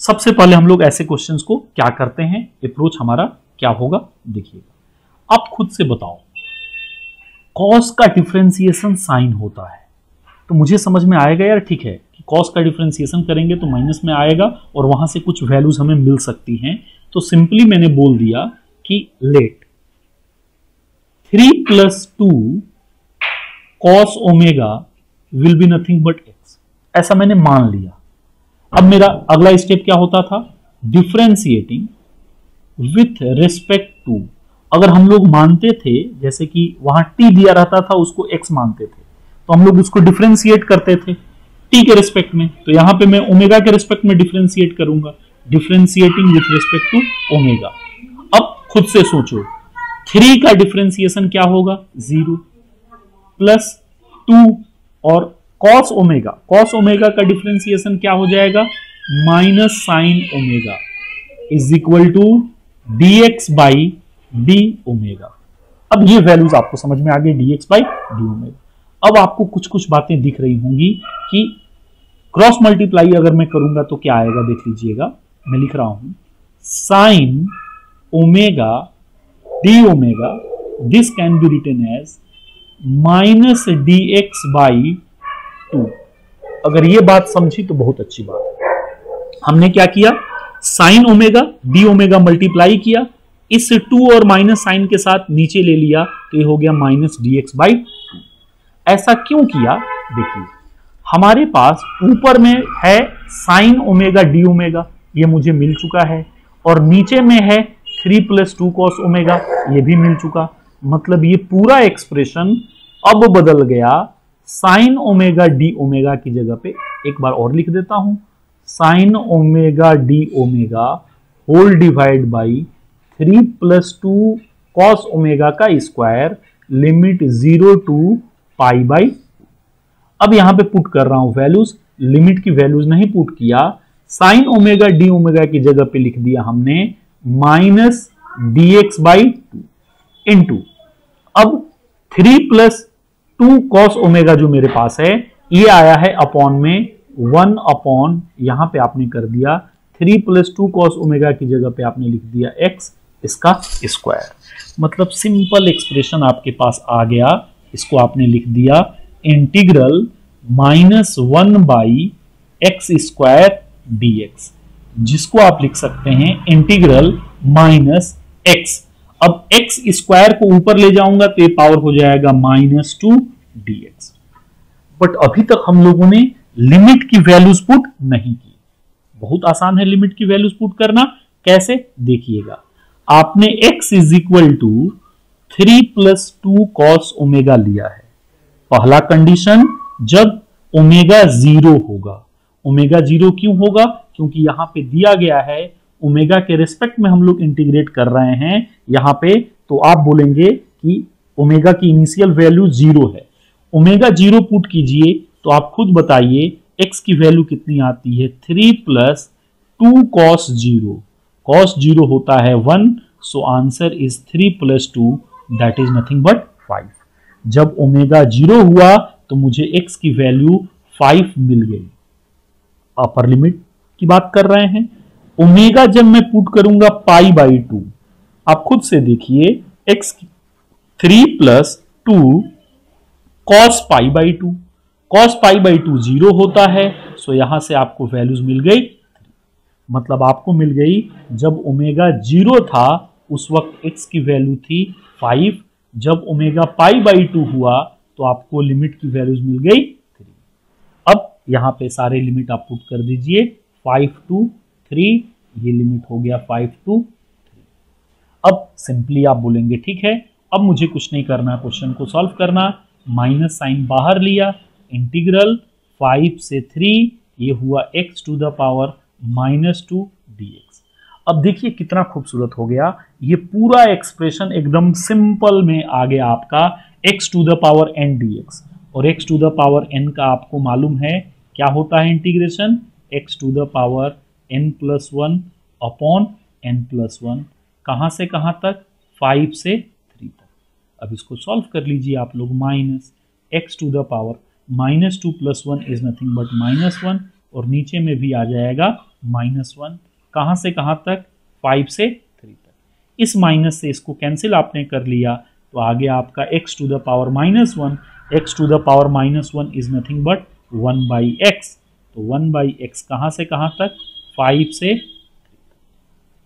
सबसे पहले हम लोग ऐसे क्वेश्चंस को क्या करते हैं, अप्रोच हमारा क्या होगा देखिएगा। आप खुद से बताओ, कॉस का डिफरेंशिएशन साइन होता है तो मुझे समझ में आएगा यार, ठीक है कि कॉस का डिफरेंशिएशन करेंगे तो माइनस में आएगा और वहां से कुछ वैल्यूज हमें मिल सकती हैं। तो सिंपली मैंने बोल दिया कि let 3 + 2 cos omega will be nothing but x, ऐसा मैंने मान लिया। अब मेरा अगला स्टेप क्या होता था, डिफरेंशिएटिंग विथ रिस्पेक्ट टू। अगर हम लोग मानते थे, जैसे कि वहां t दिया रहता था उसको x मानते थे, तो हम लोग उसको डिफरेंशिएट करते थे t के रिस्पेक्ट में। तो यहां पे मैं ओमेगा के रिस्पेक्ट में डिफरेंशिएट करूंगा, differentiating with respect to omega. अब खुद से सोचो, 3 का डिफरेंशिएशन क्या होगा, 0 प्लस 2 और cos ओमेगा का डिफरेंशिएशन क्या हो जाएगा, minus sine omega is equal to dx by d omega. अब ये वैल्यूज आपको समझ में आ गई, dx बाई डी ओमेगा। अब आपको कुछ कुछ बातें दिख रही होंगी कि क्रॉस मल्टीप्लाई अगर मैं करूंगा तो क्या आएगा, देख लीजिएगा। मैं लिख रहा हूं sine omega d omega, this can be written as minus dx by 2। अगर ये बात समझी तो बहुत अच्छी बात है। हमने क्या किया, sine omega d omega multiply किया, इस 2 और माइनस साइन के साथ नीचे ले लिया तो ये हो गया माइनस dx बाई 2। ऐसा क्यों किया, देखिए हमारे पास ऊपर में है साइन ओमेगा डी ओमेगा, ये मुझे मिल चुका है, और नीचे में है 3 + 2 cos ओमेगा, ये भी मिल चुका। मतलब ये पूरा एक्सप्रेशन अब बदल गया, साइन ओमेगा डी ओमेगा की जगह पे एक बार और लिख देता हूं, sine omega d omega whole divide by 3 + 2 cos omega का square limit 0 to pi by. अब यहां पे पुट कर रहा हूं वैल्यूज, लिमिट की वैल्यूज नहीं पुट किया, साइन ओमेगा डी ओमेगा की जगह पे लिख दिया हमने माइनस dx बाई 2 इंटू, अब 3 + 2 cos ओमेगा जो मेरे पास है ये आया है अपॉन में 1 अपॉन, यहां पे आपने कर दिया 3 + 2 cos ओमेगा की जगह पे आपने लिख दिया x, इसका स्क्वायर। मतलब सिंपल एक्सप्रेशन आपके पास आ गया, इसको आपने लिख दिया integral -1 by x square dx, जिसको आप लिख सकते हैं इंटीग्रल माइनस एक्स। अब एक्स स्क्वायर को ऊपर ले जाऊंगा तो ये पावर हो जाएगा -2 dx। बट अभी तक हम लोगों ने लिमिट की वैल्यूज पुट नहीं की। बहुत आसान है लिमिट की वैल्यूज पुट करना, कैसे देखिएगा। आपने x is equal to 3 + 2 cos omega लिया है। पहला कंडीशन, जब ओमेगा 0 होगा। ओमेगा 0 क्यों होगा, क्योंकि यहां पे दिया गया है ओमेगा के रिस्पेक्ट में हम लोग इंटीग्रेट कर रहे हैं यहां पे, तो आप बोलेंगे कि ओमेगा की इनिशियल वैल्यू 0 है। ओमेगा 0 पुट कीजिए तो आप खुद बताइए x की वैल्यू कितनी आती है, 3 + 2 cos 0। cos 0 होता है 1, so answer is 3 + 2 that is nothing but 5। जब ओमेगा 0 हुआ तो मुझे x की वैल्यू 5 मिल गई। अपर लिमिट की बात कर रहे हैं। ओमेगा जब मैं पुट करूंगा पाई बाई 2, आप खुद से देखिए x 3 + 2 cos pi by 2, cos pi by 2 0 होता है, सो यहां से आपको वैल्यूज मिल गई। मतलब आपको मिल गई जब ओमेगा 0 था उस वक्त x की वैल्यू थी 5, जब ओमेगा पाई बाई 2 हुआ तो आपको लिमिट की वैल्यूज मिल गई 3। अब यहां पे सारे लिमिट आप पुट कर दीजिए, 5 to 3, ये लिमिट हो गया 5 to 3। अब सिंपली आप बोलेंगे ठीक है, अब मुझे कुछ नहीं करना, क्वेश्चन को सॉल्व करना। माइनस साइन बाहर लिया, इंटीग्रल 5 से 3, ये हुआ x to the power -2 dx। अब देखिए कितना खूबसूरत हो गया, ये पूरा एक्सप्रेशन एकदम सिंपल में आ गया आपका x to the power n dx। और x to the power n का आपको मालूम है क्या होता है integration, x to the power n plus 1 upon n plus 1, कहाँ से कहाँ तक, 5 से 3 तक। अब इसको सॉल्व कर लीजिए आप लोग, minus x to the power -2 plus 1 is nothing but -1, और नीचे में भी आ जाएगा -1, कहाँ से कहाँ तक, 5 से 3 तक। इस माइनस से इसको कैंसिल आपने कर लिया तो आ गया आपका x to the power -1, x to the power -1 is nothing but 1/x, तो 1/x कहाँ से कहाँ तक, 5 से 3 तक।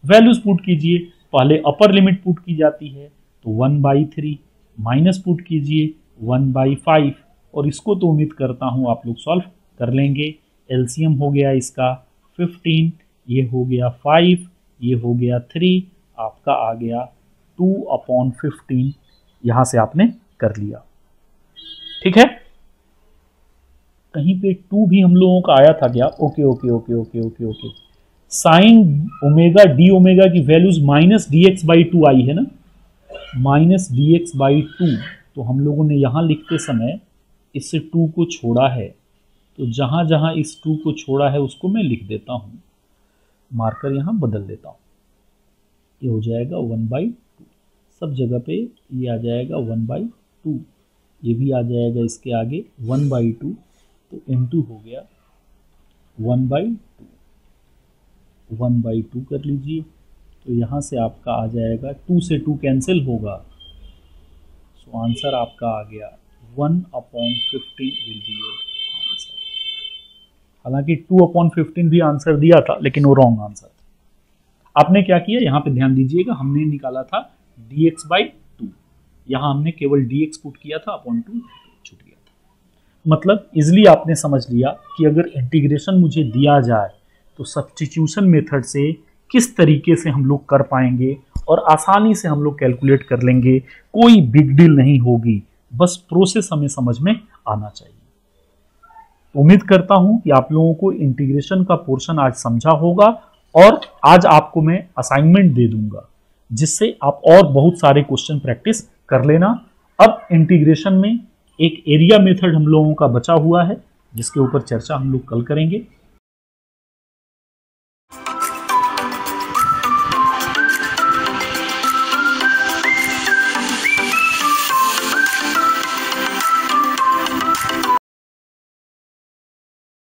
वैल्यूज पुट कीजिए, पहले अपर लिमिट पुट की जाती है तो 1/3, माइनस पुट कीजिए 1/5, और इसको तो उम्मीद करता हूँ आप लोग सॉल्व कर लेंगे। एलसीएम हो गया इसका 15, ये हो गया 5, ये हो गया 3, आपका आ गया 2/15, यहां से आपने कर लिया। ठीक है, कहीं पे 2 भी हम लोगों का आया था क्या, okay okay okay okay okay okay. Sign omega d omega की वैल्यूज -dx/2 आई है ना, -dx/2, तो हम लोगों ने यहां लिखते समय इससे 2 को छोड़ा है, तो जहां जहां इस 2 को छोड़ा है उसको मैं लिख देता हूं, मार्कर यहां बदल देता हूं, ये हो जाएगा 1/2, सब जगह पे ये आ जाएगा 1/2, ये भी आ जाएगा इसके आगे 1/2, तो n2 हो गया 1/2, 1/2 कर लीजिए, तो यहाँ से आपका आ जाएगा 2 से 2 कैंसिल होगा, सो आंसर आपका आ गया 1/15 विल बी योर आंसर। हालांकि 2/15 भी आंसर दिया था लेकिन वो रॉन्ग आंसर था। आपने क्या किया, यहाँ पे ध्यान दीजिएगा, हमने निकाला था dx/2, यहाँ हमने केवल dx पुट किया था, अपॉन 2 छूट गया था। मतलब इजिली आपने समझ लिया कि अगर इंटीग्रेशन मुझे दिया जाए तो सब्स्टिट्यूशन मेथड से किस तरीके से हम लोग कर पाएंगे और आसानी से हम लोग कैलकुलेट कर लेंगे, कोई बिग डील नहीं होगी, बस प्रोसेस हमें समझ में आना चाहिए। उम्मीद करता हूं कि आप लोगों को इंटीग्रेशन का पोर्शन आज समझा होगा, और आज आपको मैं असाइनमेंट दे दूंगा जिससे आप और बहुत सारे क्वेश्चन प्रैक्टिस कर लेना। अब इंटीग्रेशन में एक एरिया मेथड हम लोगों का बचा हुआ है जिसके ऊपर चर्चा हम लोग कल करेंगे।